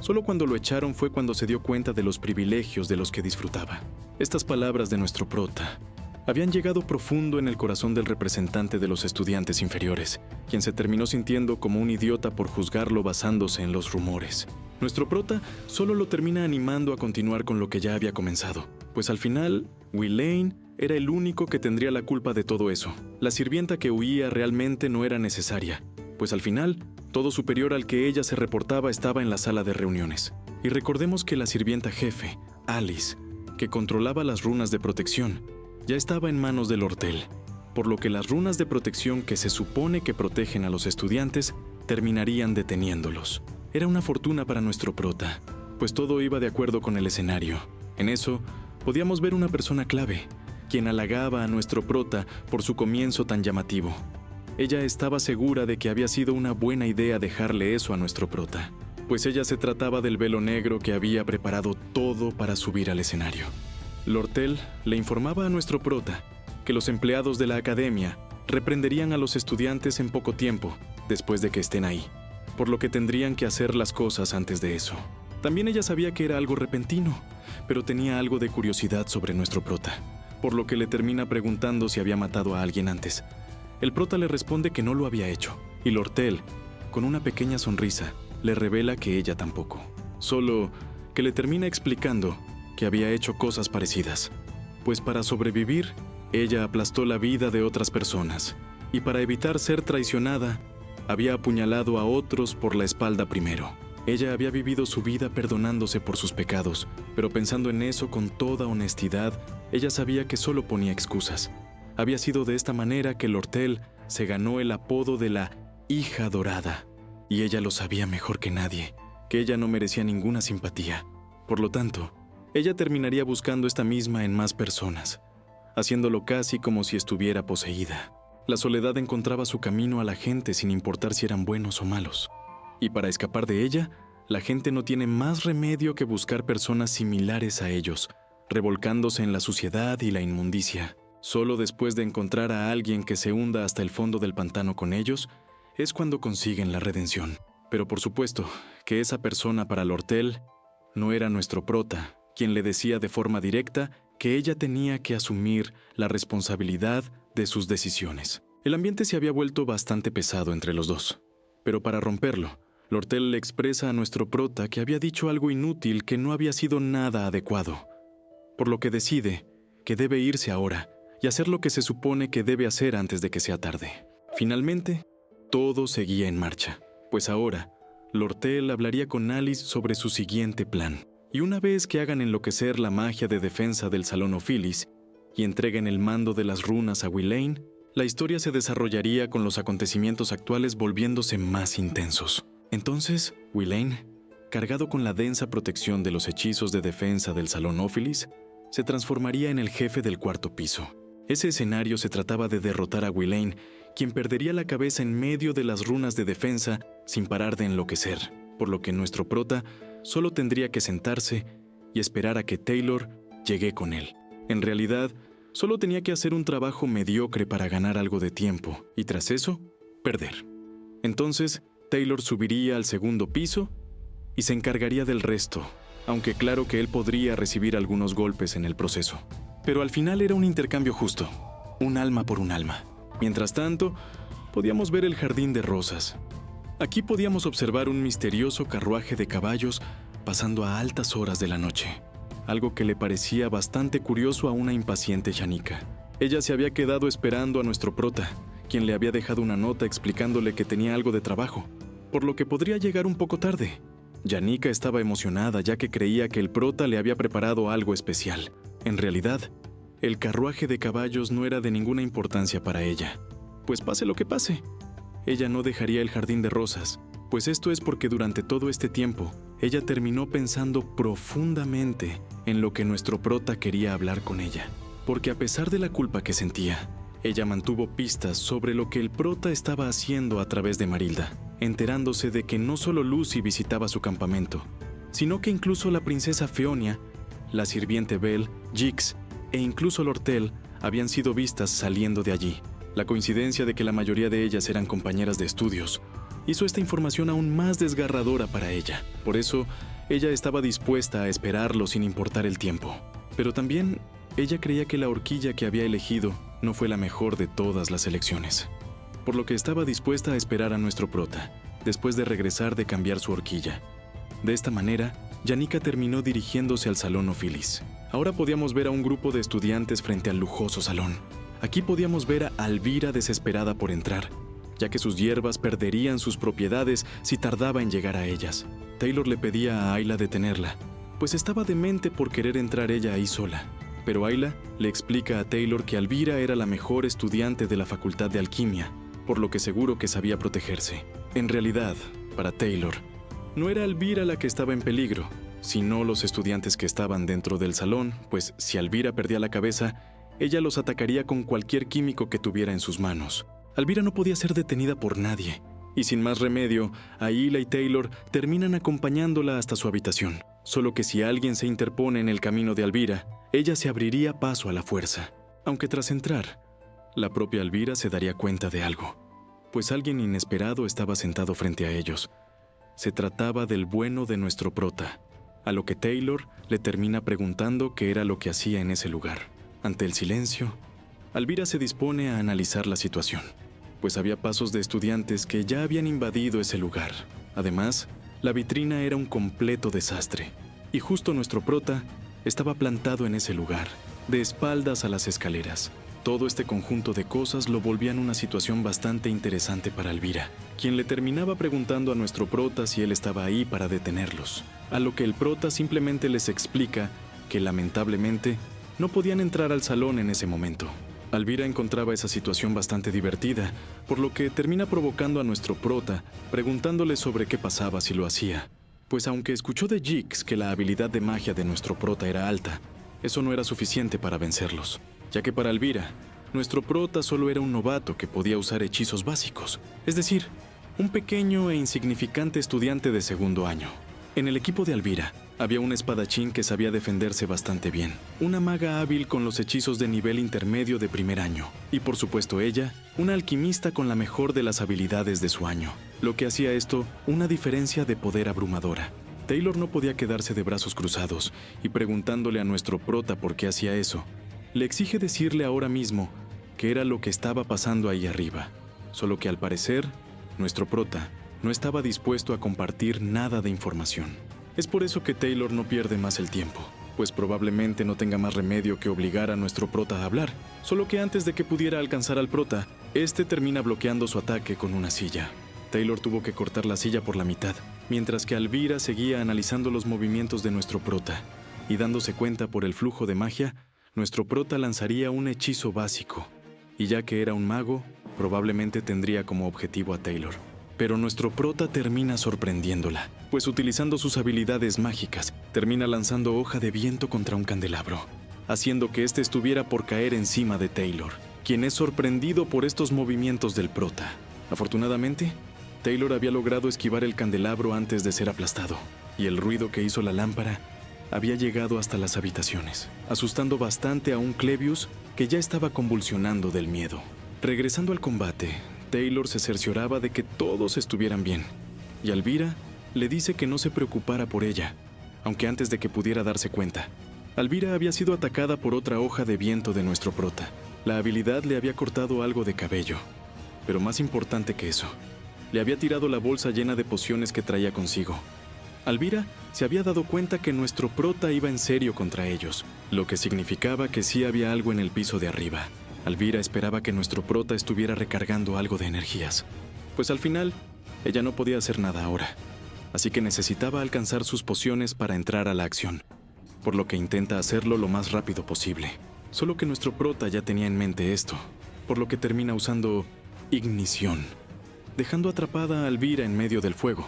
solo cuando lo echaron fue cuando se dio cuenta de los privilegios de los que disfrutaba. Estas palabras de nuestro prota habían llegado profundo en el corazón del representante de los estudiantes inferiores, quien se terminó sintiendo como un idiota por juzgarlo basándose en los rumores. Nuestro prota solo lo termina animando a continuar con lo que ya había comenzado, pues al final, Willain era el único que tendría la culpa de todo eso. La sirvienta que huía realmente no era necesaria, pues al final, todo superior al que ella se reportaba estaba en la sala de reuniones. Y recordemos que la sirvienta jefe, Alice, que controlaba las runas de protección, ya estaba en manos de Lortel, por lo que las runas de protección que se supone que protegen a los estudiantes terminarían deteniéndolos. Era una fortuna para nuestro prota, pues todo iba de acuerdo con el escenario. En eso, podíamos ver una persona clave, quien halagaba a nuestro prota por su comienzo tan llamativo. Ella estaba segura de que había sido una buena idea dejarle eso a nuestro prota, pues ella se trataba del velo negro que había preparado todo para subir al escenario. Lortel le informaba a nuestro prota que los empleados de la academia reprenderían a los estudiantes en poco tiempo después de que estén ahí, por lo que tendrían que hacer las cosas antes de eso. También ella sabía que era algo repentino, pero tenía algo de curiosidad sobre nuestro prota, por lo que le termina preguntando si había matado a alguien antes. El prota le responde que no lo había hecho, y Lortel, con una pequeña sonrisa, le revela que ella tampoco, solo que le termina explicando que había hecho cosas parecidas, pues para sobrevivir, ella aplastó la vida de otras personas, y para evitar ser traicionada, había apuñalado a otros por la espalda primero. Ella había vivido su vida perdonándose por sus pecados, pero pensando en eso con toda honestidad, ella sabía que solo ponía excusas. Había sido de esta manera que Lortel se ganó el apodo de la hija dorada, y ella lo sabía mejor que nadie, que ella no merecía ninguna simpatía. Por lo tanto, ella terminaría buscando esta misma en más personas, haciéndolo casi como si estuviera poseída. La soledad encontraba su camino a la gente sin importar si eran buenos o malos. Y para escapar de ella, la gente no tiene más remedio que buscar personas similares a ellos, revolcándose en la suciedad y la inmundicia. Solo después de encontrar a alguien que se hunda hasta el fondo del pantano con ellos, es cuando consiguen la redención. Pero por supuesto que esa persona para Lortel no era nuestro prota, quien le decía de forma directa que ella tenía que asumir la responsabilidad de sus decisiones. El ambiente se había vuelto bastante pesado entre los dos, pero para romperlo, Lortel le expresa a nuestro prota que había dicho algo inútil que no había sido nada adecuado, por lo que decide que debe irse ahora y hacer lo que se supone que debe hacer antes de que sea tarde. Finalmente, todo seguía en marcha, pues ahora Lortel hablaría con Alice sobre su siguiente plan. Y una vez que hagan enloquecer la magia de defensa del Salón Ophilis y entreguen el mando de las runas a Willain, la historia se desarrollaría con los acontecimientos actuales volviéndose más intensos. Entonces, Willain, cargado con la densa protección de los hechizos de defensa del Salón Ophilis, se transformaría en el jefe del cuarto piso. Ese escenario se trataba de derrotar a Willain, quien perdería la cabeza en medio de las runas de defensa sin parar de enloquecer, por lo que nuestro prota solo tendría que sentarse y esperar a que Taylor llegue con él. En realidad, solo tenía que hacer un trabajo mediocre para ganar algo de tiempo y tras eso, perder. Entonces, Taylor subiría al segundo piso y se encargaría del resto, aunque claro que él podría recibir algunos golpes en el proceso. Pero al final era un intercambio justo, un alma por un alma. Mientras tanto, podíamos ver el jardín de rosas. Aquí podíamos observar un misterioso carruaje de caballos pasando a altas horas de la noche, algo que le parecía bastante curioso a una impaciente Janica. Ella se había quedado esperando a nuestro prota, quien le había dejado una nota explicándole que tenía algo de trabajo, por lo que podría llegar un poco tarde. Janica estaba emocionada ya que creía que el prota le había preparado algo especial. En realidad, el carruaje de caballos no era de ninguna importancia para ella, pues pase lo que pase, ella no dejaría el jardín de rosas, pues esto es porque durante todo este tiempo, ella terminó pensando profundamente en lo que nuestro prota quería hablar con ella. Porque a pesar de la culpa que sentía, ella mantuvo pistas sobre lo que el prota estaba haciendo a través de Marilda, enterándose de que no solo Lucy visitaba su campamento, sino que incluso la princesa Feonia, la sirviente Belle, Jix e incluso Lortel habían sido vistas saliendo de allí. La coincidencia de que la mayoría de ellas eran compañeras de estudios hizo esta información aún más desgarradora para ella. Por eso, ella estaba dispuesta a esperarlo sin importar el tiempo. Pero también, ella creía que la horquilla que había elegido no fue la mejor de todas las elecciones. Por lo que estaba dispuesta a esperar a nuestro prota, después de regresar de cambiar su horquilla. De esta manera, Janica terminó dirigiéndose al salón Ophilis. Ahora podíamos ver a un grupo de estudiantes frente al lujoso salón. Aquí podíamos ver a Alvira desesperada por entrar, ya que sus hierbas perderían sus propiedades si tardaba en llegar a ellas. Taylor le pedía a Ayla detenerla, pues estaba demente por querer entrar ella ahí sola. Pero Ayla le explica a Taylor que Alvira era la mejor estudiante de la Facultad de Alquimia, por lo que seguro que sabía protegerse. En realidad, para Taylor, no era Alvira la que estaba en peligro, sino los estudiantes que estaban dentro del salón, pues si Alvira perdía la cabeza, ella los atacaría con cualquier químico que tuviera en sus manos. Alvira no podía ser detenida por nadie, y sin más remedio, Ayla y Taylor terminan acompañándola hasta su habitación. Solo que si alguien se interpone en el camino de Alvira, ella se abriría paso a la fuerza. Aunque tras entrar, la propia Alvira se daría cuenta de algo, pues alguien inesperado estaba sentado frente a ellos. Se trataba del bueno de nuestro prota, a lo que Taylor le termina preguntando qué era lo que hacía en ese lugar. Ante el silencio, Alvira se dispone a analizar la situación, pues había pasos de estudiantes que ya habían invadido ese lugar. Además, la vitrina era un completo desastre, y justo nuestro prota estaba plantado en ese lugar, de espaldas a las escaleras. Todo este conjunto de cosas lo volvían una situación bastante interesante para Alvira, quien le terminaba preguntando a nuestro prota si él estaba ahí para detenerlos, a lo que el prota simplemente les explica que lamentablemente no podían entrar al salón en ese momento. Alvira encontraba esa situación bastante divertida, por lo que termina provocando a nuestro prota, preguntándole sobre qué pasaba si lo hacía. Pues aunque escuchó de Jix que la habilidad de magia de nuestro prota era alta, eso no era suficiente para vencerlos, ya que para Alvira, nuestro prota solo era un novato que podía usar hechizos básicos, es decir, un pequeño e insignificante estudiante de segundo año. En el equipo de Alvira, había un espadachín que sabía defenderse bastante bien, una maga hábil con los hechizos de nivel intermedio de primer año, y por supuesto ella, una alquimista con la mejor de las habilidades de su año, lo que hacía esto una diferencia de poder abrumadora. Taylor no podía quedarse de brazos cruzados, y preguntándole a nuestro prota por qué hacía eso, le exige decirle ahora mismo qué era lo que estaba pasando ahí arriba, solo que al parecer, nuestro prota no estaba dispuesto a compartir nada de información. Es por eso que Taylor no pierde más el tiempo, pues probablemente no tenga más remedio que obligar a nuestro prota a hablar, solo que antes de que pudiera alcanzar al prota, este termina bloqueando su ataque con una silla. Taylor tuvo que cortar la silla por la mitad, mientras que Alvira seguía analizando los movimientos de nuestro prota, y dándose cuenta por el flujo de magia, nuestro prota lanzaría un hechizo básico, y ya que era un mago, probablemente tendría como objetivo a Taylor. Pero nuestro prota termina sorprendiéndola, pues utilizando sus habilidades mágicas, termina lanzando hoja de viento contra un candelabro, haciendo que éste estuviera por caer encima de Taylor, quien es sorprendido por estos movimientos del prota. Afortunadamente, Taylor había logrado esquivar el candelabro antes de ser aplastado, y el ruido que hizo la lámpara había llegado hasta las habitaciones, asustando bastante a un Clevius que ya estaba convulsionando del miedo. Regresando al combate, Taylor se cercioraba de que todos estuvieran bien, y Alvira le dice que no se preocupara por ella, aunque antes de que pudiera darse cuenta, Alvira había sido atacada por otra hoja de viento de nuestro prota. La habilidad le había cortado algo de cabello, pero más importante que eso, le había tirado la bolsa llena de pociones que traía consigo. Alvira se había dado cuenta que nuestro prota iba en serio contra ellos, lo que significaba que sí había algo en el piso de arriba. Alvira esperaba que nuestro prota estuviera recargando algo de energías, pues al final, ella no podía hacer nada ahora, así que necesitaba alcanzar sus pociones para entrar a la acción, por lo que intenta hacerlo lo más rápido posible. Solo que nuestro prota ya tenía en mente esto, por lo que termina usando ignición, dejando atrapada a Alvira en medio del fuego,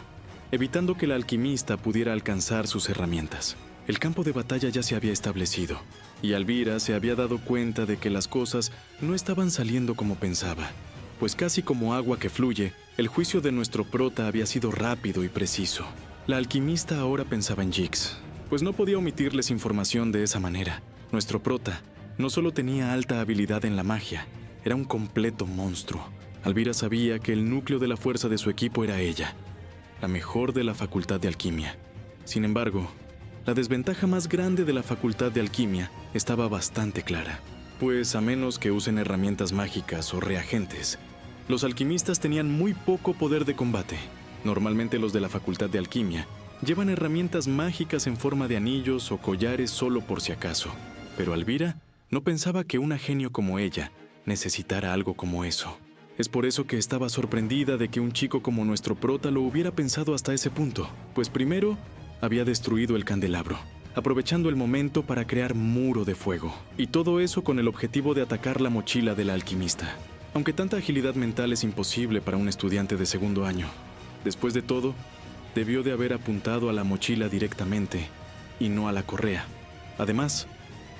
evitando que la alquimista pudiera alcanzar sus herramientas. El campo de batalla ya se había establecido, y Alvira se había dado cuenta de que las cosas no estaban saliendo como pensaba, pues casi como agua que fluye, el juicio de nuestro prota había sido rápido y preciso. La alquimista ahora pensaba en Jix, pues no podía omitirles información de esa manera. Nuestro prota no solo tenía alta habilidad en la magia, era un completo monstruo. Alvira sabía que el núcleo de la fuerza de su equipo era ella, la mejor de la facultad de alquimia. Sin embargo, la desventaja más grande de la facultad de alquimia estaba bastante clara, pues a menos que usen herramientas mágicas o reagentes, los alquimistas tenían muy poco poder de combate. Normalmente los de la facultad de alquimia llevan herramientas mágicas en forma de anillos o collares solo por si acaso, pero Alvira no pensaba que una genio como ella necesitara algo como eso. Es por eso que estaba sorprendida de que un chico como nuestro prota lo hubiera pensado hasta ese punto, pues primero había destruido el candelabro, aprovechando el momento para crear muro de fuego, y todo eso con el objetivo de atacar la mochila de la alquimista. Aunque tanta agilidad mental es imposible para un estudiante de segundo año, después de todo, debió de haber apuntado a la mochila directamente y no a la correa. Además,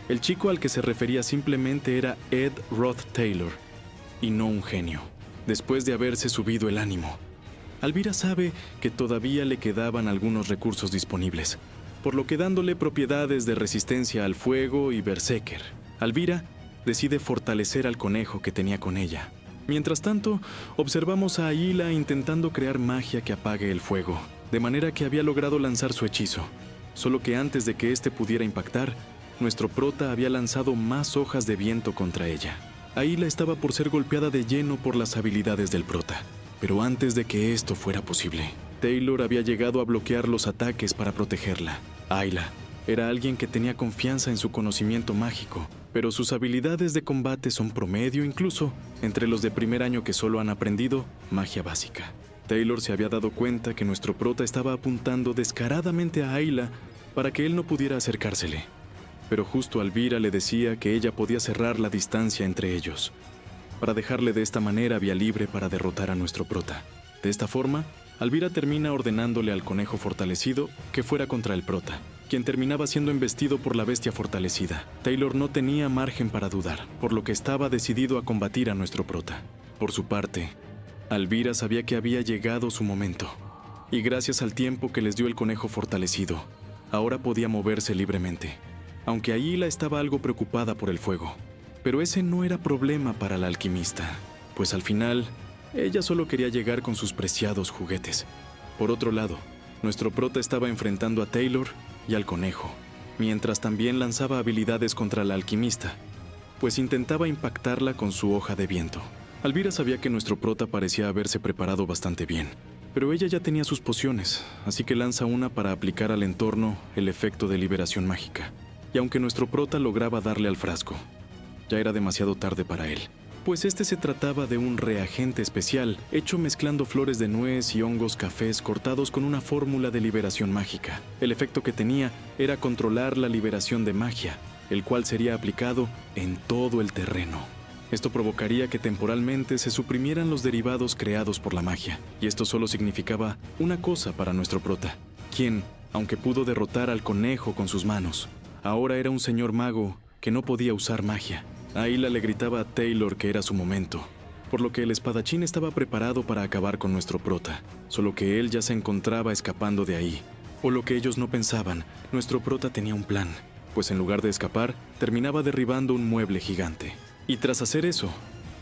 el chico al que se refería simplemente era Ed Roth Taylor, y no un genio. Después de haberse subido el ánimo, Alvira sabe que todavía le quedaban algunos recursos disponibles, por lo que dándole propiedades de resistencia al fuego y berserker, Alvira decide fortalecer al conejo que tenía con ella. Mientras tanto, observamos a Aila intentando crear magia que apague el fuego, de manera que había logrado lanzar su hechizo, solo que antes de que éste pudiera impactar, nuestro prota había lanzado más hojas de viento contra ella. Aila estaba por ser golpeada de lleno por las habilidades del prota. Pero antes de que esto fuera posible, Taylor había llegado a bloquear los ataques para protegerla. Aila era alguien que tenía confianza en su conocimiento mágico, pero sus habilidades de combate son promedio incluso entre los de primer año que solo han aprendido magia básica. Taylor se había dado cuenta que nuestro prota estaba apuntando descaradamente a Aila para que él no pudiera acercársele. Pero justo Alvira le decía que ella podía cerrar la distancia entre ellos, para dejarle de esta manera vía libre para derrotar a nuestro prota. De esta forma, Alvira termina ordenándole al conejo fortalecido que fuera contra el prota, quien terminaba siendo embestido por la bestia fortalecida. Taylor no tenía margen para dudar, por lo que estaba decidido a combatir a nuestro prota. Por su parte, Alvira sabía que había llegado su momento, y gracias al tiempo que les dio el conejo fortalecido, ahora podía moverse libremente, aunque Aila estaba algo preocupada por el fuego. Pero ese no era problema para la alquimista, pues al final, ella solo quería llegar con sus preciados juguetes. Por otro lado, nuestro prota estaba enfrentando a Taylor y al conejo, mientras también lanzaba habilidades contra la alquimista, pues intentaba impactarla con su hoja de viento. Alvira sabía que nuestro prota parecía haberse preparado bastante bien, pero ella ya tenía sus pociones, así que lanza una para aplicar al entorno el efecto de liberación mágica. Y aunque nuestro prota lograba darle al frasco, ya era demasiado tarde para él, pues este se trataba de un reagente especial hecho mezclando flores de nuez y hongos cafés cortados con una fórmula de liberación mágica. El efecto que tenía era controlar la liberación de magia, el cual sería aplicado en todo el terreno. Esto provocaría que temporalmente se suprimieran los derivados creados por la magia, y esto solo significaba una cosa para nuestro prota, quien, aunque pudo derrotar al conejo con sus manos, ahora era un señor mago que no podía usar magia. Aila le gritaba a Taylor que era su momento, por lo que el espadachín estaba preparado para acabar con nuestro prota, solo que él ya se encontraba escapando de ahí, O lo que ellos no pensaban, nuestro prota tenía un plan, pues en lugar de escapar, terminaba derribando un mueble gigante. Y tras hacer eso,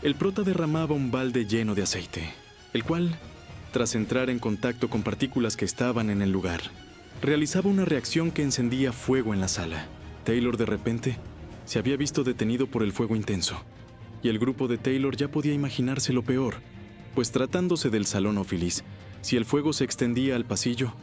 el prota derramaba un balde lleno de aceite, el cual, tras entrar en contacto con partículas que estaban en el lugar, realizaba una reacción que encendía fuego en la sala. Taylor de repente se había visto detenido por el fuego intenso, y el grupo de Taylor ya podía imaginarse lo peor, pues tratándose del salón Ophilis, si el fuego se extendía al pasillo,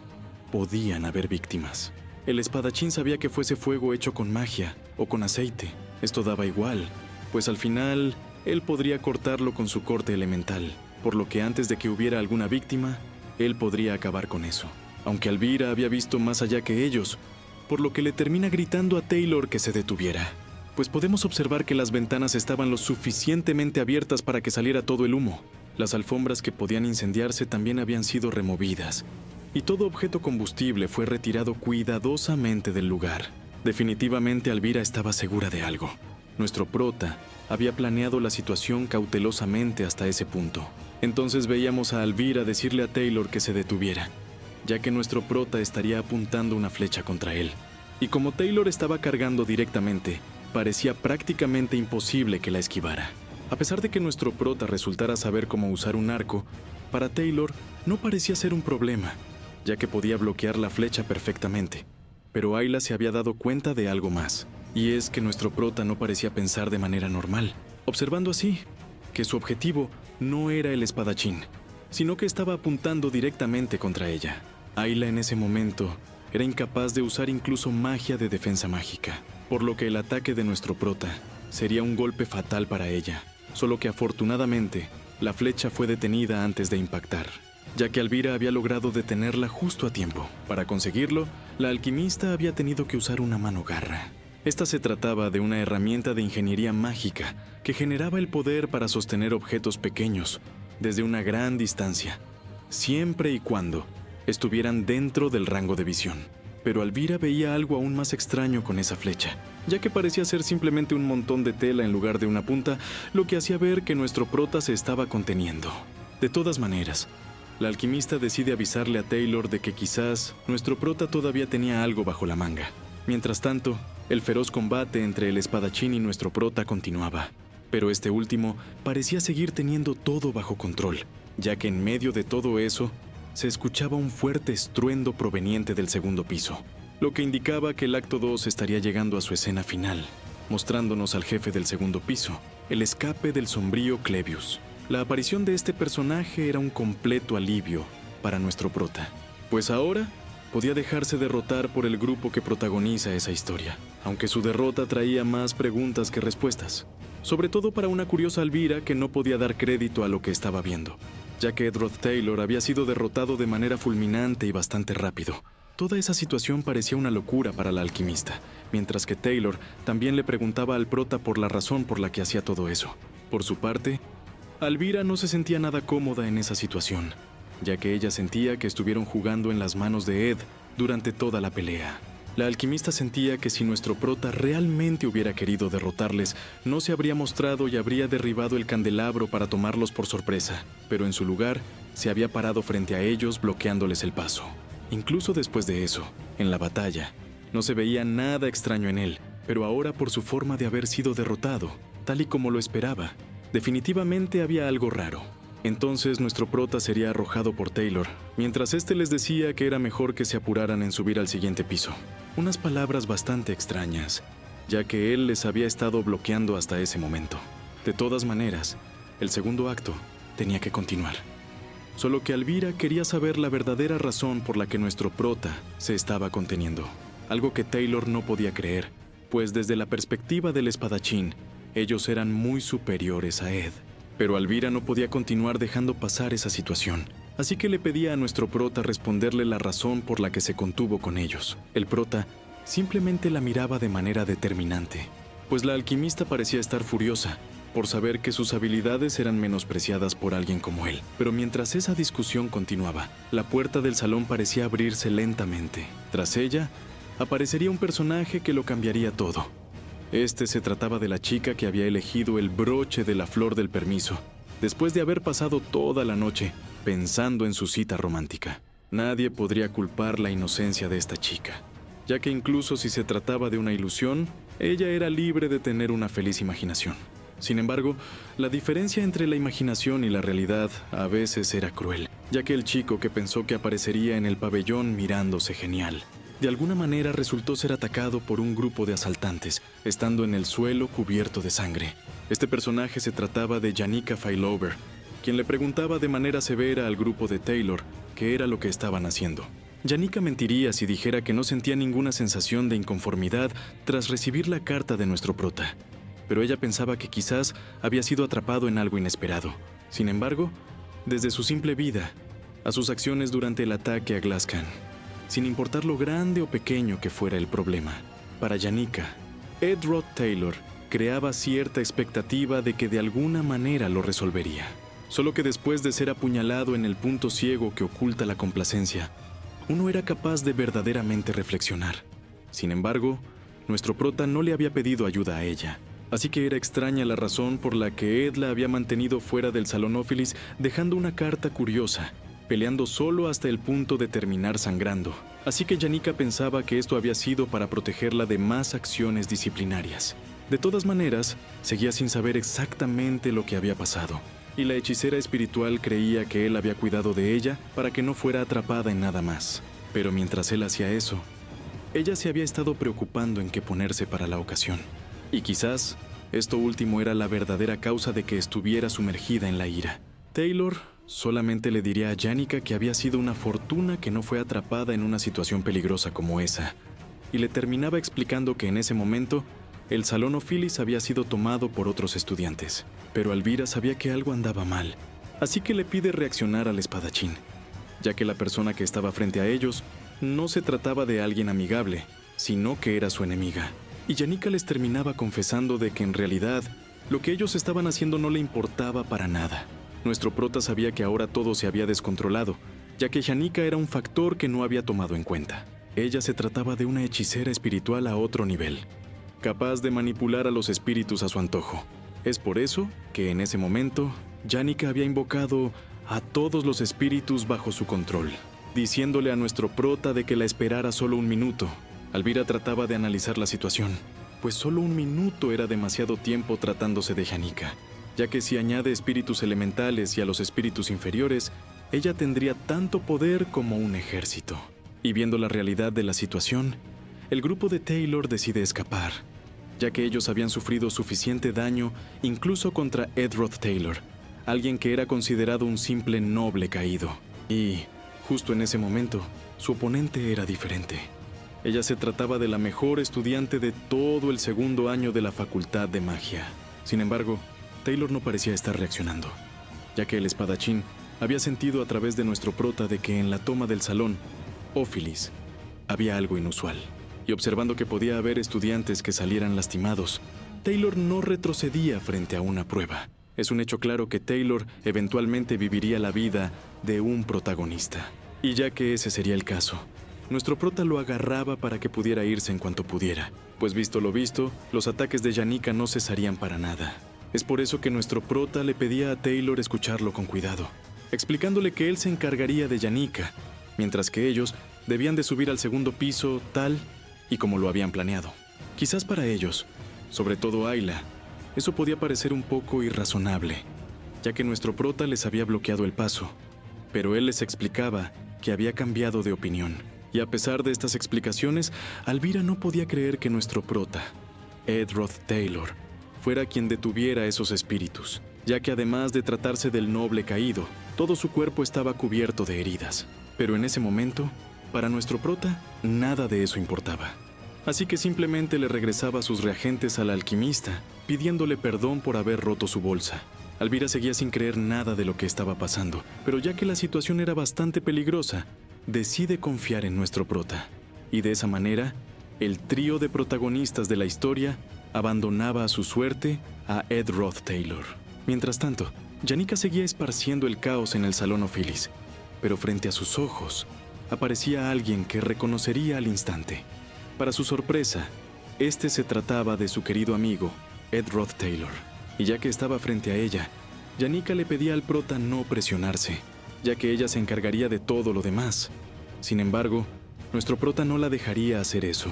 podían haber víctimas. El espadachín sabía que fuese fuego hecho con magia o con aceite. Esto daba igual, pues al final él podría cortarlo con su corte elemental, por lo que antes de que hubiera alguna víctima, él podría acabar con eso. Aunque Alvira había visto más allá que ellos, por lo que le termina gritando a Taylor que se detuviera, pues podemos observar que las ventanas estaban lo suficientemente abiertas para que saliera todo el humo. Las alfombras que podían incendiarse también habían sido removidas, y todo objeto combustible fue retirado cuidadosamente del lugar. Definitivamente Alvira estaba segura de algo. Nuestro prota había planeado la situación cautelosamente hasta ese punto. Entonces veíamos a Alvira decirle a Taylor que se detuviera, ya que nuestro prota estaría apuntando una flecha contra él. Y como Taylor estaba cargando directamente, parecía prácticamente imposible que la esquivara. A pesar de que nuestro prota resultara saber cómo usar un arco, para Taylor no parecía ser un problema, ya que podía bloquear la flecha perfectamente. Pero Ayla se había dado cuenta de algo más, y es que nuestro prota no parecía pensar de manera normal, observando así que su objetivo no era el espadachín, sino que estaba apuntando directamente contra ella. Ayla en ese momento era incapaz de usar incluso magia de defensa mágica, por lo que el ataque de nuestro prota sería un golpe fatal para ella, solo que afortunadamente la flecha fue detenida antes de impactar, ya que Alvira había logrado detenerla justo a tiempo. Para conseguirlo, la alquimista había tenido que usar una mano garra. Esta se trataba de una herramienta de ingeniería mágica que generaba el poder para sostener objetos pequeños desde una gran distancia, siempre y cuando estuvieran dentro del rango de visión. Pero Alvira veía algo aún más extraño con esa flecha, ya que parecía ser simplemente un montón de tela en lugar de una punta, lo que hacía ver que nuestro prota se estaba conteniendo. De todas maneras, la alquimista decide avisarle a Taylor de que quizás nuestro prota todavía tenía algo bajo la manga. Mientras tanto, el feroz combate entre el espadachín y nuestro prota continuaba, pero este último parecía seguir teniendo todo bajo control, ya que en medio de todo eso se escuchaba un fuerte estruendo proveniente del segundo piso, lo que indicaba que el acto 2 estaría llegando a su escena final, mostrándonos al jefe del segundo piso, el escape del sombrío Clevius. La aparición de este personaje era un completo alivio para nuestro prota, pues ahora podía dejarse derrotar por el grupo que protagoniza esa historia, aunque su derrota traía más preguntas que respuestas, sobre todo para una curiosa Alvira que no podía dar crédito a lo que estaba viendo, ya que Edward Taylor había sido derrotado de manera fulminante y bastante rápido. Toda esa situación parecía una locura para la alquimista, mientras que Taylor también le preguntaba al prota por la razón por la que hacía todo eso. Por su parte, Alvira no se sentía nada cómoda en esa situación, ya que ella sentía que estuvieron jugando en las manos de Ed durante toda la pelea. La alquimista sentía que si nuestro prota realmente hubiera querido derrotarles, no se habría mostrado y habría derribado el candelabro para tomarlos por sorpresa, pero en su lugar se había parado frente a ellos bloqueándoles el paso. Incluso después de eso, en la batalla, no se veía nada extraño en él, pero ahora por su forma de haber sido derrotado, tal y como lo esperaba, definitivamente había algo raro. Entonces nuestro prota sería arrojado por Taylor, mientras éste les decía que era mejor que se apuraran en subir al siguiente piso. Unas palabras bastante extrañas, ya que él les había estado bloqueando hasta ese momento. De todas maneras, el segundo acto tenía que continuar. Solo que Alvira quería saber la verdadera razón por la que nuestro prota se estaba conteniendo. Algo que Taylor no podía creer, pues desde la perspectiva del espadachín, ellos eran muy superiores a Ed. Pero Alvira no podía continuar dejando pasar esa situación, así que le pedía a nuestro prota responderle la razón por la que se contuvo con ellos. El prota simplemente la miraba de manera determinante, pues la alquimista parecía estar furiosa por saber que sus habilidades eran menospreciadas por alguien como él. Pero mientras esa discusión continuaba, la puerta del salón parecía abrirse lentamente. Tras ella, aparecería un personaje que lo cambiaría todo. Este se trataba de la chica que había elegido el broche de la flor del permiso, después de haber pasado toda la noche pensando en su cita romántica. Nadie podría culpar la inocencia de esta chica, ya que incluso si se trataba de una ilusión, ella era libre de tener una feliz imaginación. Sin embargo, la diferencia entre la imaginación y la realidad a veces era cruel, ya que el chico que pensó que aparecería en el pabellón mirándose genial, de alguna manera resultó ser atacado por un grupo de asaltantes, estando en el suelo cubierto de sangre. Este personaje se trataba de Janica Failover, quien le preguntaba de manera severa al grupo de Taylor qué era lo que estaban haciendo. Janica mentiría si dijera que no sentía ninguna sensación de inconformidad tras recibir la carta de nuestro prota, pero ella pensaba que quizás había sido atrapado en algo inesperado. Sin embargo, desde su simple vida a sus acciones durante el ataque a Glascan, sin importar lo grande o pequeño que fuera el problema, para Janica, Ed Roth Taylor creaba cierta expectativa de que de alguna manera lo resolvería. Solo que después de ser apuñalado en el punto ciego que oculta la complacencia, uno era capaz de verdaderamente reflexionar. Sin embargo, nuestro prota no le había pedido ayuda a ella, así que era extraña la razón por la que Ed la había mantenido fuera del Salonófilis, dejando una carta curiosa, peleando solo hasta el punto de terminar sangrando. Así que Janica pensaba que esto había sido para protegerla de más acciones disciplinarias. De todas maneras, seguía sin saber exactamente lo que había pasado, y la hechicera espiritual creía que él había cuidado de ella para que no fuera atrapada en nada más. Pero mientras él hacía eso, ella se había estado preocupando en qué ponerse para la ocasión. Y quizás esto último era la verdadera causa de que estuviera sumergida en la ira. Taylor solamente le diría a Janica que había sido una fortuna que no fue atrapada en una situación peligrosa como esa, y le terminaba explicando que en ese momento el Salón Ophilis había sido tomado por otros estudiantes. Pero Elvira sabía que algo andaba mal, así que le pide reaccionar al espadachín, ya que la persona que estaba frente a ellos no se trataba de alguien amigable, sino que era su enemiga. Y Janica les terminaba confesando de que en realidad lo que ellos estaban haciendo no le importaba para nada. Nuestro prota sabía que ahora todo se había descontrolado, ya que Janica era un factor que no había tomado en cuenta. Ella se trataba de una hechicera espiritual a otro nivel, capaz de manipular a los espíritus a su antojo. Es por eso que en ese momento, Janica había invocado a todos los espíritus bajo su control, diciéndole a nuestro prota de que la esperara solo un minuto. Elvira trataba de analizar la situación, pues solo un minuto era demasiado tiempo tratándose de Janica, ya que si añade espíritus elementales y a los espíritus inferiores, ella tendría tanto poder como un ejército. Y viendo la realidad de la situación, el grupo de Taylor decide escapar, ya que ellos habían sufrido suficiente daño incluso contra Ed Roth Taylor, alguien que era considerado un simple noble caído. Y, justo en ese momento, su oponente era diferente. Ella se trataba de la mejor estudiante de todo el segundo año de la Facultad de Magia. Sin embargo, Taylor no parecía estar reaccionando, ya que el espadachín había sentido a través de nuestro prota de que en la toma del salón Ophilis había algo inusual. Y observando que podía haber estudiantes que salieran lastimados, Taylor no retrocedía frente a una prueba. Es un hecho claro que Taylor eventualmente viviría la vida de un protagonista. Y ya que ese sería el caso, nuestro prota lo agarraba para que pudiera irse en cuanto pudiera, pues visto lo visto, los ataques de Janica no cesarían para nada. Es por eso que nuestro prota le pedía a Taylor escucarlo con cuidado, explicándole que él se encargaría de Janica, mientras que ellos debían de subir al segundo piso tal y como lo habían planeado. Quizás para ellos, sobre todo Ayla, eso podía parecer un poco irrazonable, ya que nuestro prota les había bloqueado el paso, pero él les explicaba que había cambiado de opinión. Y a pesar de estas explicaciones, Elvira no podía creer que nuestro prota, Ed Roth Taylor, fuera quien detuviera esos espíritus, ya que además de tratarse del noble caído, todo su cuerpo estaba cubierto de heridas. Pero en ese momento, para nuestro prota, nada de eso importaba. Así que simplemente le regresaba sus reagentes al alquimista, pidiéndole perdón por haber roto su bolsa. Elvira seguía sin creer nada de lo que estaba pasando, pero ya que la situación era bastante peligrosa, decide confiar en nuestro prota. Y de esa manera, el trío de protagonistas de la historia abandonaba a su suerte a Ed Roth Taylor. Mientras tanto, Janica seguía esparciendo el caos en el Salón Ophilis, pero frente a sus ojos aparecía alguien que reconocería al instante. Para su sorpresa, este se trataba de su querido amigo, Ed Roth Taylor. Y ya que estaba frente a ella, Janica le pedía al prota no presionarse, ya que ella se encargaría de todo lo demás. Sin embargo, nuestro prota no la dejaría hacer eso.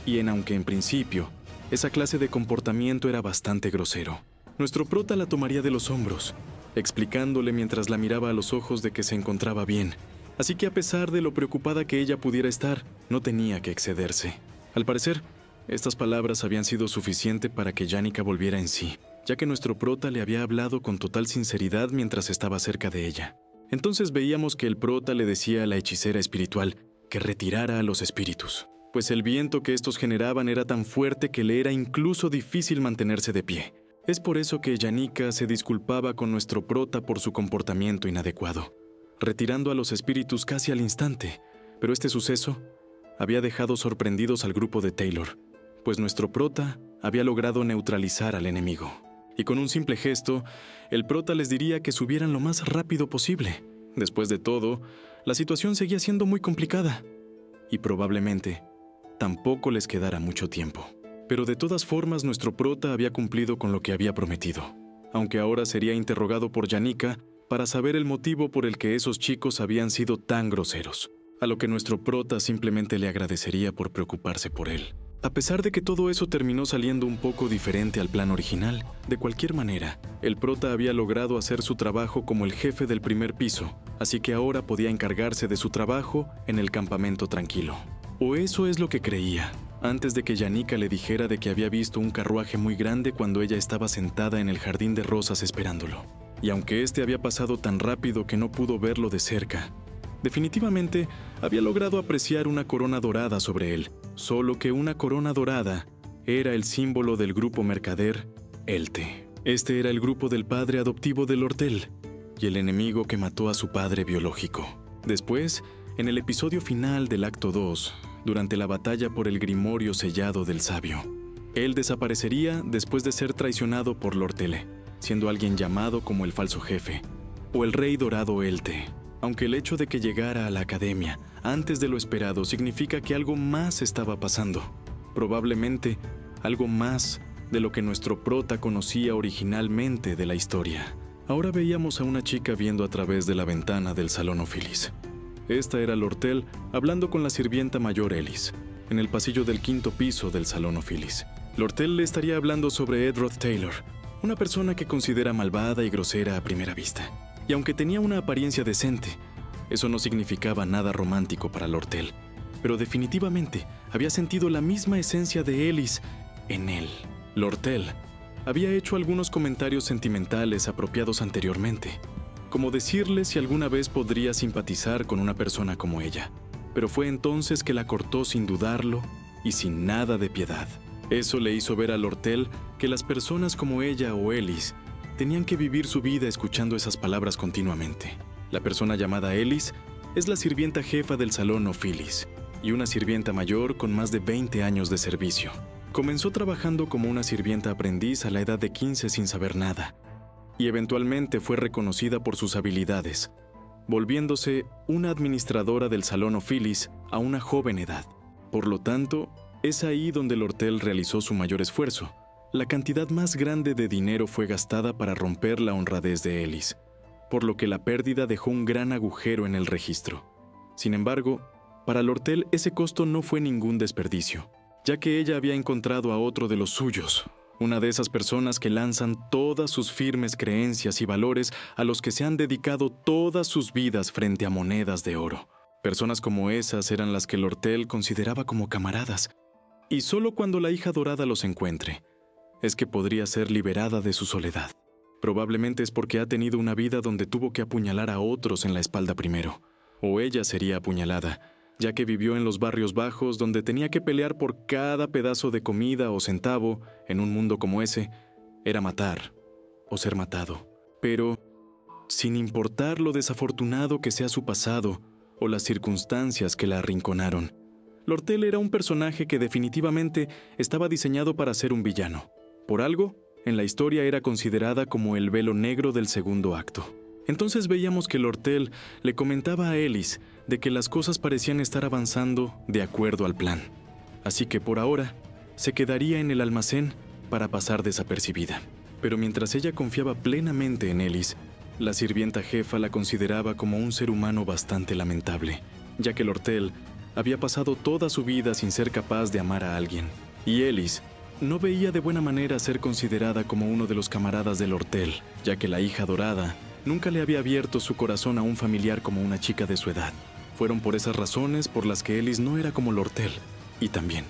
Y aunque en principio, esa clase de comportamiento era bastante grosero, nuestro prota la tomaría de los hombros, explicándole mientras la miraba a los ojos de que se encontraba bien. Así que a pesar de lo preocupada que ella pudiera estar, no tenía que excederse. Al parecer, estas palabras habían sido suficiente para que Jannica volviera en sí, ya que nuestro prota le había hablado con total sinceridad mientras estaba cerca de ella. Entonces veíamos que el prota le decía a la hechicera espiritual que retirara a los espíritus, pues el viento que estos generaban era tan fuerte que le era incluso difícil mantenerse de pie. Es por eso que Jannica se disculpaba con nuestro prota por su comportamiento inadecuado, retirando a los espíritus casi al instante, pero este suceso había dejado sorprendidos al grupo de Taylor, pues nuestro prota había logrado neutralizar al enemigo. Y con un simple gesto, el prota les diría que subieran lo más rápido posible. Después de todo, la situación seguía siendo muy complicada, y probablemente tampoco les quedara mucho tiempo. Pero de todas formas, nuestro prota había cumplido con lo que había prometido, aunque ahora sería interrogado por Jannica para saber el motivo por el que esos chicos habían sido tan groseros, a lo que nuestro prota simplemente le agradecería por preocuparse por él. A pesar de que todo eso terminó saliendo un poco diferente al plan original, de cualquier manera, el prota había logrado hacer su trabajo como el jefe del primer piso, así que ahora podía encargarse de su trabajo en el campamento tranquilo. O eso es lo que creía, antes de que Jannica le dijera de que había visto un carruaje muy grande cuando ella estaba sentada en el jardín de rosas esperándolo. Y aunque este había pasado tan rápido que no pudo verlo de cerca, definitivamente había logrado apreciar una corona dorada sobre él, solo que una corona dorada era el símbolo del grupo mercader Elte. Este era el grupo del padre adoptivo de Lortel y el enemigo que mató a su padre biológico. Después, en el episodio final del acto 2, durante la batalla por el grimorio sellado del sabio, él desaparecería después de ser traicionado por Lortel, siendo alguien llamado como el falso jefe, o el rey dorado Elte. Aunque el hecho de que llegara a la academia antes de lo esperado significa que algo más estaba pasando. Probablemente algo más de lo que nuestro prota conocía originalmente de la historia. Ahora veíamos a una chica viendo a través de la ventana del salón Ophilis. Esta era Lortel hablando con la sirvienta mayor Ellis, en el pasillo del 5º piso del salón Ophilis. Lortel le estaría hablando sobre Edroth Taylor, una persona que considera malvada y grosera a primera vista. Y aunque tenía una apariencia decente, eso no significaba nada romántico para Lortel, pero definitivamente había sentido la misma esencia de Ellis en él. Lortel había hecho algunos comentarios sentimentales apropiados anteriormente, como decirle si alguna vez podría simpatizar con una persona como ella, pero fue entonces que la cortó sin dudarlo y sin nada de piedad. Eso le hizo ver a Lortel que las personas como ella o Ellis tenían que vivir su vida escuchando esas palabras continuamente. La persona llamada Ellis es la sirvienta jefa del salón Ophilis y una sirvienta mayor con más de 20 años de servicio. Comenzó trabajando como una sirvienta aprendiz a la edad de 15 sin saber nada, y eventualmente fue reconocida por sus habilidades, volviéndose una administradora del salón Ophilis a una joven edad. Por lo tanto, es ahí donde Lortel realizó su mayor esfuerzo. La cantidad más grande de dinero fue gastada para romper la honradez de Ellis, por lo que la pérdida dejó un gran agujero en el registro. Sin embargo, para Lortel ese costo no fue ningún desperdicio, ya que ella había encontrado a otro de los suyos, una de esas personas que lanzan todas sus firmes creencias y valores a los que se han dedicado todas sus vidas frente a monedas de oro. Personas como esas eran las que Lortel consideraba como camaradas, y solo cuando la hija dorada los encuentre, es que podría ser liberada de su soledad. Probablemente es porque ha tenido una vida donde tuvo que apuñalar a otros en la espalda primero, o ella sería apuñalada, ya que vivió en los barrios bajos donde tenía que pelear por cada pedazo de comida o centavo. En un mundo como ese, era matar o ser matado. Pero, sin importar lo desafortunado que sea su pasado o las circunstancias que la arrinconaron, Lortel era un personaje que definitivamente estaba diseñado para ser un villano. Por algo, en la historia era considerada como el velo negro del segundo acto. Entonces veíamos que Lortel le comentaba a Ellis de que las cosas parecían estar avanzando de acuerdo al plan. Así que por ahora, se quedaría en el almacén para pasar desapercibida. Pero mientras ella confiaba plenamente en Ellis, La sirvienta jefa la consideraba como un ser humano bastante lamentable, ya que Lortel había pasado toda su vida sin ser capaz de amar a alguien. Y Ellis no veía de buena manera ser considerada como uno de los camaradas de Lortel, ya que la hija dorada nunca le había abierto su corazón a un familiar como una chica de su edad. Fueron por esas razones por las que Ellis no era como Lortel, y también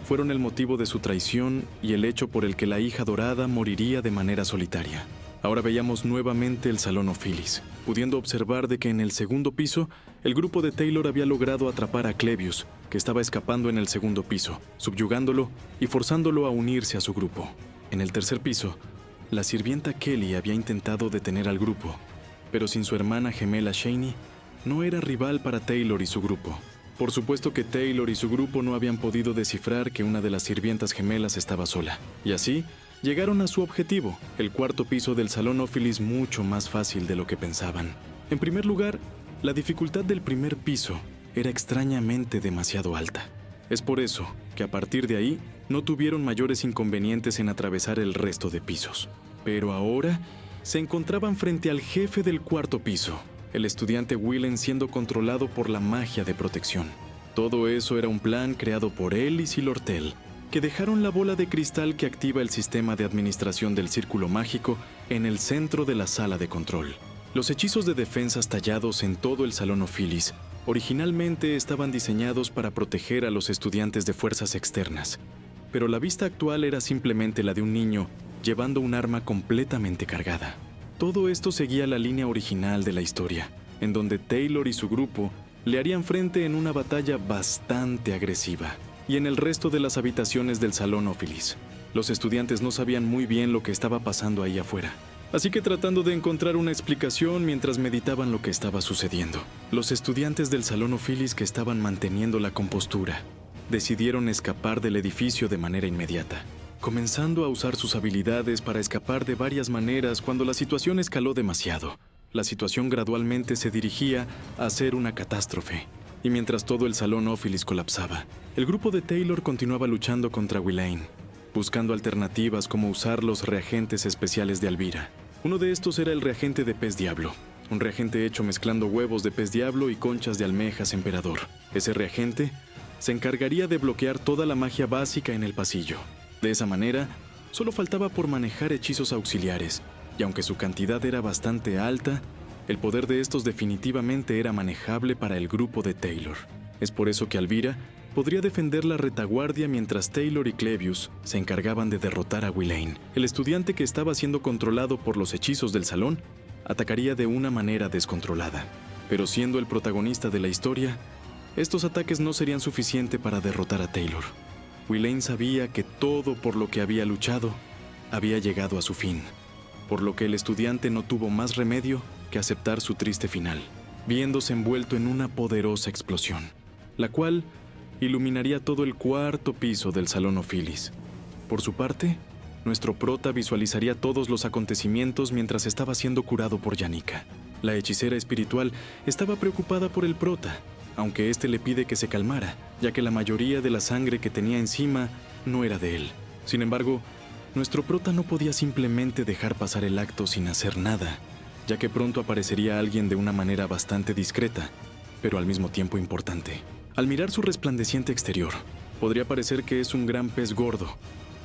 fueron el motivo de su traición y el hecho por el que la hija dorada moriría de manera solitaria. Ahora veíamos nuevamente el Salón Ophilis, pudiendo observar de que en el segundo piso, el grupo de Taylor había logrado atrapar a Clevius, que estaba escapando en el segundo piso, subyugándolo y forzándolo a unirse a su grupo. En el tercer piso, la sirvienta Kelly había intentado detener al grupo, pero sin su hermana gemela Shani, no era rival para Taylor y su grupo. Por supuesto que Taylor y su grupo no habían podido descifrar que una de las sirvientas gemelas estaba sola, y así llegaron a su objetivo, el cuarto piso del Salón Ophilis, mucho más fácil de lo que pensaban. En primer lugar, la dificultad del primer piso era extrañamente demasiado alta. Es por eso que a partir de ahí no tuvieron mayores inconvenientes en atravesar el resto de pisos. Pero ahora se encontraban frente al jefe del cuarto piso, el estudiante Willen, siendo controlado por la magia de protección. Todo eso era un plan creado por Ellis y Lortel, que dejaron la bola de cristal que activa el sistema de administración del círculo mágico en el centro de la sala de control. Los hechizos de defensas tallados en todo el Salón Ophilis originalmente estaban diseñados para proteger a los estudiantes de fuerzas externas, pero la vista actual era simplemente la de un niño llevando un arma completamente cargada. Todo esto seguía la línea original de la historia, en donde Taylor y su grupo le harían frente en una batalla bastante agresiva. Y en el resto de las habitaciones del Salón Ophilis, los estudiantes no sabían muy bien lo que estaba pasando ahí afuera. Así que tratando de encontrar una explicación mientras meditaban lo que estaba sucediendo, los estudiantes del Salón Ophilis, que estaban manteniendo la compostura, decidieron escapar del edificio de manera inmediata, comenzando a usar sus habilidades para escapar de varias maneras. Cuando la situación escaló demasiado, la situación gradualmente se dirigía a ser una catástrofe. Y mientras todo el Salón Ophilis colapsaba, el grupo de Taylor continuaba luchando contra Willain, buscando alternativas como usar los reagentes especiales de Alvira. Uno de estos era el reagente de pez diablo, un reagente hecho mezclando huevos de pez diablo y conchas de almejas emperador. Ese reagente se encargaría de bloquear toda la magia básica en el pasillo. De esa manera, solo faltaba por manejar hechizos auxiliares, y aunque su cantidad era bastante alta, el poder de estos definitivamente era manejable para el grupo de Taylor. Es por eso que Alvira podría defender la retaguardia mientras Taylor y Clevius se encargaban de derrotar a Willain. El estudiante, que estaba siendo controlado por los hechizos del salón, atacaría de una manera descontrolada. Pero siendo el protagonista de la historia, estos ataques no serían suficientes para derrotar a Taylor. Willain sabía que todo por lo que había luchado había llegado a su fin, por lo que el estudiante no tuvo más remedio que aceptar su triste final, viéndose envuelto en una poderosa explosión, la cual iluminaría todo el cuarto piso del Salón Ophilis. Por su parte, nuestro prota visualizaría todos los acontecimientos mientras estaba siendo curado por Janica. La hechicera espiritual estaba preocupada por el prota, aunque éste le pide que se calmara, ya que la mayoría de la sangre que tenía encima no era de él. Sin embargo, nuestro prota no podía simplemente dejar pasar el acto sin hacer nada, ya que pronto aparecería alguien de una manera bastante discreta, pero al mismo tiempo importante. Al mirar su resplandeciente exterior, podría parecer que es un gran pez gordo,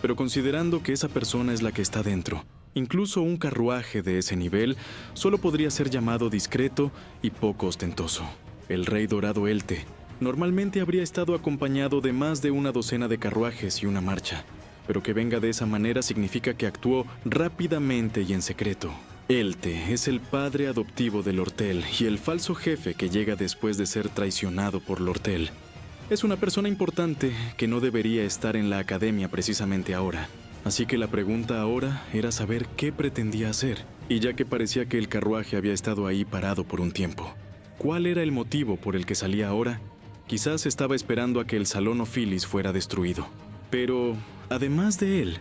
pero considerando que esa persona es la que está dentro, incluso un carruaje de ese nivel solo podría ser llamado discreto y poco ostentoso. El rey dorado Elte normalmente habría estado acompañado de más de una docena de carruajes y una marcha, pero que venga de esa manera significa que actuó rápidamente y en secreto. Elte es el padre adoptivo de Lortel y el falso jefe que llega después de ser traicionado por Lortel. Es una persona importante que no debería estar en la academia precisamente ahora. Así que la pregunta ahora era saber qué pretendía hacer, y ya que parecía que el carruaje había estado ahí parado por un tiempo, ¿cuál era el motivo por el que salía ahora? Quizás estaba esperando a que el Salón Ophilis fuera destruido. Pero, además de él,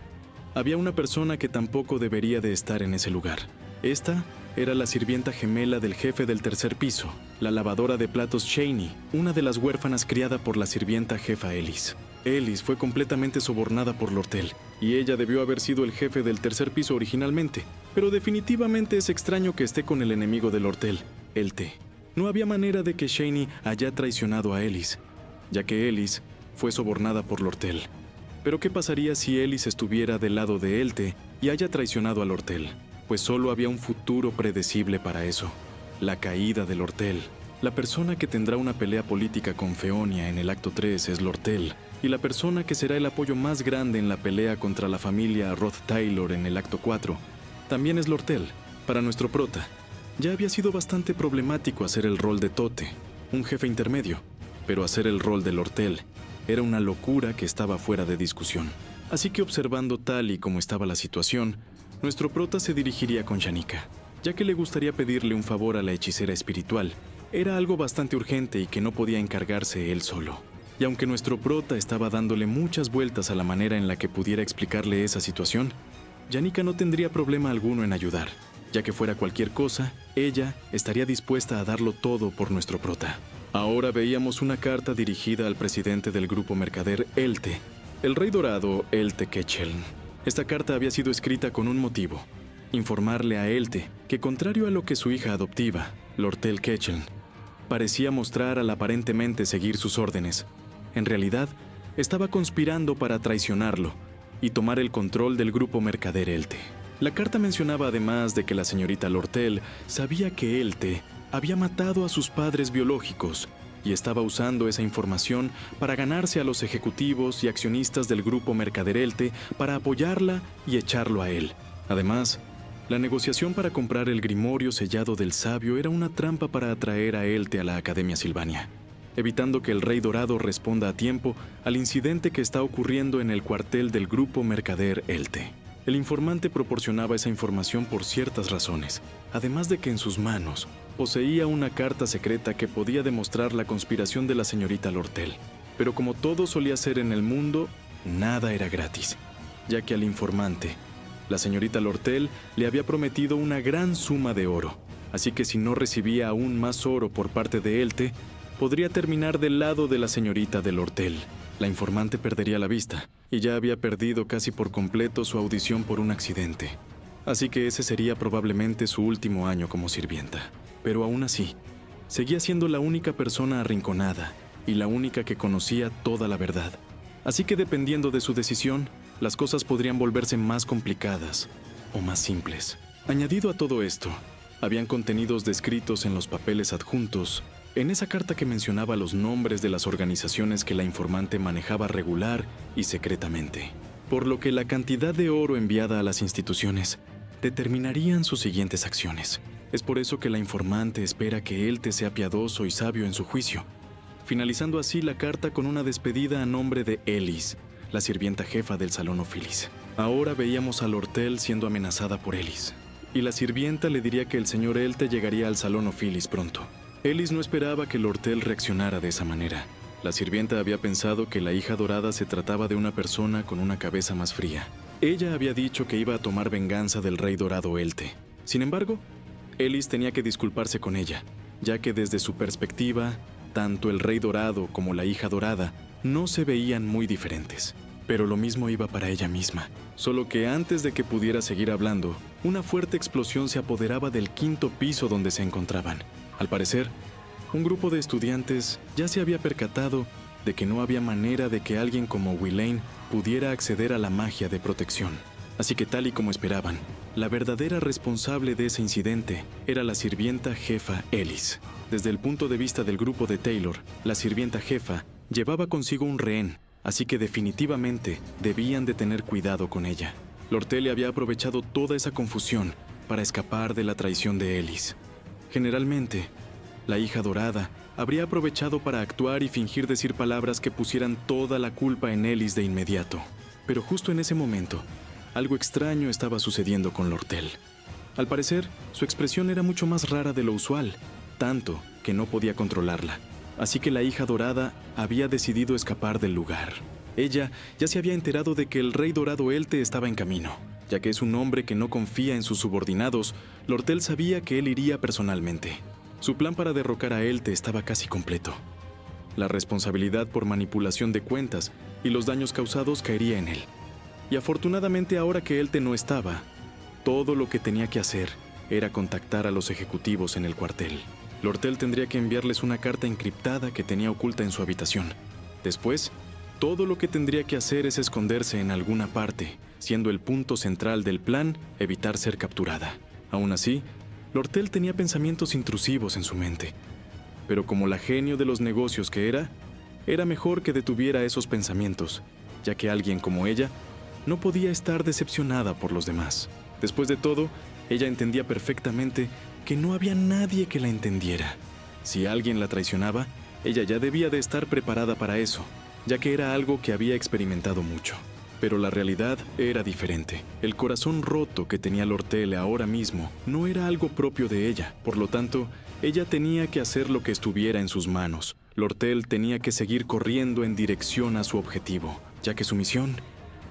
había una persona que tampoco debería de estar en ese lugar. Esta era la sirvienta gemela del jefe del tercer piso, la lavadora de platos Shani, una de las huérfanas criada por la sirvienta jefa Ellis. Ellis fue completamente sobornada por Lortel, y ella debió haber sido el jefe del tercer piso originalmente, Pero definitivamente es extraño que esté con el enemigo del Lortel, Elte. No había manera de que Shaney haya traicionado a Elis, ya que Elis fue sobornada por Lortel. Pero ¿qué pasaría si Elis estuviera del lado de Elte y haya traicionado a Lortel? Pues solo había un futuro predecible para eso: la caída de Lortel. La persona que tendrá una pelea política con Feonia en el acto 3 es Lortel, y la persona que será el apoyo más grande en la pelea contra la familia Roth-Taylor en el acto 4 también es Lortel. Para nuestro prota, ya había sido bastante problemático hacer el rol de Tote, un jefe intermedio, pero hacer el rol de Lortel era una locura que estaba fuera de discusión. Así que, observando tal y como estaba la situación, nuestro prota se dirigiría con Shanika, ya que le gustaría pedirle un favor a la hechicera espiritual. Era algo bastante urgente y que no podía encargarse él solo. Y aunque nuestro prota estaba dándole muchas vueltas a la manera en la que pudiera explicarle esa situación, Shanika no tendría problema alguno en ayudar, ya que fuera cualquier cosa, ella estaría dispuesta a darlo todo por nuestro prota. Ahora veíamos una carta dirigida al presidente del grupo mercader Elte, el rey dorado Elte Ketcheln. Esta carta había sido escrita con un motivo: informarle a Elte que, contrario a lo que su hija adoptiva, Lortel Ketcheln, parecía mostrar al aparentemente seguir sus órdenes, en realidad estaba conspirando para traicionarlo y tomar el control del grupo mercader Elte. La carta mencionaba además de que la señorita Lortel sabía que Elte había matado a sus padres biológicos y estaba usando esa información para ganarse a los ejecutivos y accionistas del grupo mercader Elte para apoyarla y echarlo a él. Además, la negociación para comprar el grimorio sellado del sabio era una trampa para atraer a Elte a la Academia Sylvania, evitando que el Rey Dorado responda a tiempo al incidente que está ocurriendo en el cuartel del grupo mercader Elte. El informante proporcionaba esa información por ciertas razones, además de que en sus manos poseía una carta secreta que podía demostrar la conspiración de la señorita Lortel. Pero como todo solía ser en el mundo, nada era gratis, ya que al informante, la señorita Lortel le había prometido una gran suma de oro, así que si no recibía aún más oro por parte de Elte, podría terminar del lado de la señorita de Lortel. La informante perdería la vista, y ya había perdido casi por completo su audición por un accidente. Así que ese sería probablemente su último año como sirvienta. Pero aún así, seguía siendo la única persona arrinconada y la única que conocía toda la verdad. Así que dependiendo de su decisión, las cosas podrían volverse más complicadas o más simples. Añadido a todo esto, habían contenidos descritos en los papeles adjuntos, en esa carta que mencionaba los nombres de las organizaciones que la informante manejaba regular y secretamente, por lo que la cantidad de oro enviada a las instituciones determinarían sus siguientes acciones. Es por eso que la informante espera que Elte sea piadoso y sabio en su juicio, finalizando así la carta con una despedida a nombre de Elis, la sirvienta jefa del Salón Ophilis. Ahora veíamos a Lortel siendo amenazada por Elis, y la sirvienta le diría que el señor Elte llegaría al Salón Ophilis pronto. Elis no esperaba que Lortel reaccionara de esa manera. La sirvienta había pensado que la hija dorada se trataba de una persona con una cabeza más fría. Ella había dicho que iba a tomar venganza del rey dorado Elte. Sin embargo, Elis tenía que disculparse con ella, ya que desde su perspectiva, tanto el rey dorado como la hija dorada no se veían muy diferentes. Pero lo mismo iba para ella misma, solo que antes de que pudiera seguir hablando, una fuerte explosión se apoderaba del quinto piso donde se encontraban. Al parecer, un grupo de estudiantes ya se había percatado de que no había manera de que alguien como Wylane pudiera acceder a la magia de protección. Así que, tal y como esperaban, la verdadera responsable de ese incidente era la sirvienta jefa Elis. Desde el punto de vista del grupo de Taylor, la sirvienta jefa llevaba consigo un rehén, así que definitivamente debían de tener cuidado con ella. Lortel había aprovechado toda esa confusión para escapar de la traición de Elis. Generalmente, la hija dorada habría aprovechado para actuar y fingir decir palabras que pusieran toda la culpa en Elis de inmediato. Pero justo en ese momento, algo extraño estaba sucediendo con Lortel. Al parecer, su expresión era mucho más rara de lo usual, tanto que no podía controlarla. Así que la hija dorada había decidido escapar del lugar. Ella ya se había enterado de que el rey dorado Elte estaba en camino. Ya que es un hombre que no confía en sus subordinados, Lortel sabía que él iría personalmente. Su plan para derrocar a Elte estaba casi completo. La responsabilidad por manipulación de cuentas y los daños causados caería en él. Y afortunadamente, ahora que Elte no estaba, Todo lo que tenía que hacer era contactar a los ejecutivos en el cuartel. Lortel tendría que enviarles una carta encriptada que tenía oculta en su habitación. Después, todo lo que tendría que hacer es esconderse en alguna parte, siendo el punto central del plan evitar ser capturada. Aún así, Lortel tenía pensamientos intrusivos en su mente. Pero como la genio de los negocios que era mejor que detuviera esos pensamientos, ya que alguien como ella no podía estar decepcionada por los demás. Después de todo, ella entendía perfectamente que no había nadie que la entendiera. Si alguien la traicionaba, ella ya debía de estar preparada para eso, ya que era algo que había experimentado mucho. Pero la realidad era diferente. El corazón roto que tenía Lortel ahora mismo no era algo propio de ella. Por lo tanto, ella tenía que hacer lo que estuviera en sus manos. Lortel tenía que seguir corriendo en dirección a su objetivo, ya que su misión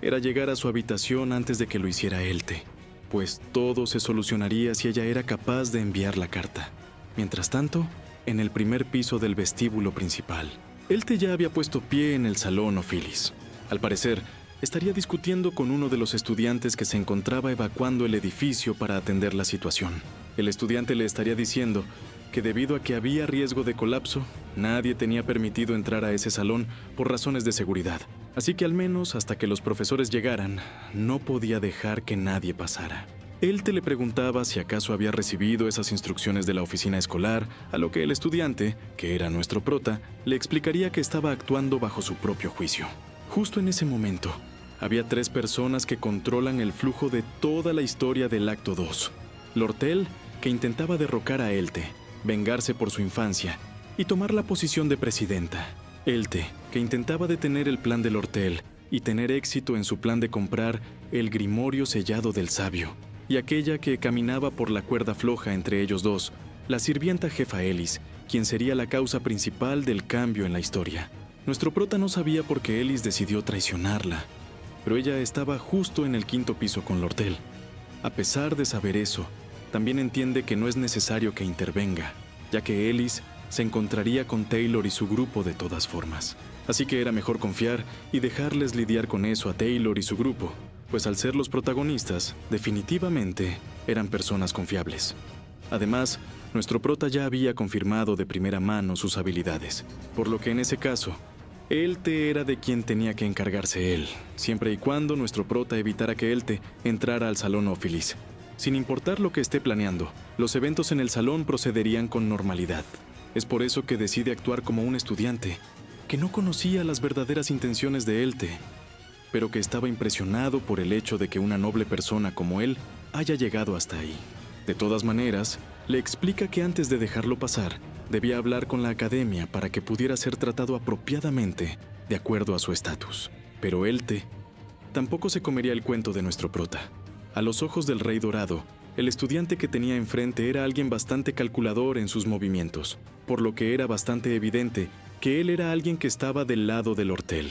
era llegar a su habitación antes de que lo hiciera Elte, pues todo se solucionaría si ella era capaz de enviar la carta. Mientras tanto, en el primer piso del vestíbulo principal, Elte ya había puesto pie en el salón Ophilis. Al parecer, estaría discutiendo con uno de los estudiantes que se encontraba evacuando el edificio para atender la situación. El estudiante le estaría diciendo que debido a que había riesgo de colapso, nadie tenía permitido entrar a ese salón por razones de seguridad. Así que al menos hasta que los profesores llegaran, no podía dejar que nadie pasara. Elte le preguntaba si acaso había recibido esas instrucciones de la oficina escolar, a lo que el estudiante, que era nuestro prota, le explicaría que estaba actuando bajo su propio juicio. Justo en ese momento, había 3 personas que controlan el flujo de toda la historia del Acto 2. Lortel, que intentaba derrocar a Elte, vengarse por su infancia y tomar la posición de presidenta. Elte, que intentaba detener el plan de Lortel y tener éxito en su plan de comprar el grimorio sellado del sabio. Y aquella que caminaba por la cuerda floja entre ellos dos, la sirvienta jefa Elis, quien sería la causa principal del cambio en la historia. Nuestro prota no sabía por qué Elis decidió traicionarla, pero ella estaba justo en el 5º piso con Lortel. A pesar de saber eso, también entiende que no es necesario que intervenga, ya que Elis se encontraría con Taylor y su grupo de todas formas. Así que era mejor confiar y dejarles lidiar con eso a Taylor y su grupo, pues al ser los protagonistas, definitivamente eran personas confiables. Además, nuestro prota ya había confirmado de primera mano sus habilidades, por lo que en ese caso, Elte era de quien tenía que encargarse él, siempre y cuando nuestro prota evitara que Elte entrara al salón Ophilis. Sin importar lo que esté planeando, los eventos en el salón procederían con normalidad. Es por eso que decide actuar como un estudiante, que no conocía las verdaderas intenciones de Elte, pero que estaba impresionado por el hecho de que una noble persona como él haya llegado hasta ahí. De todas maneras, le explica que antes de dejarlo pasar, debía hablar con la academia para que pudiera ser tratado apropiadamente de acuerdo a su estatus. Pero Elte tampoco se comería el cuento de nuestro prota. A los ojos del Rey Dorado, el estudiante que tenía enfrente era alguien bastante calculador en sus movimientos, por lo que era bastante evidente que él era alguien que estaba del lado de Lortel.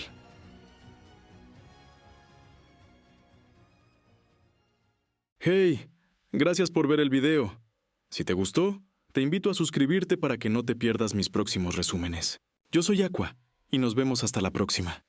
¡Hey! Gracias por ver el video. Si te gustó, te invito a suscribirte para que no te pierdas mis próximos resúmenes. Yo soy Aqua, y nos vemos hasta la próxima.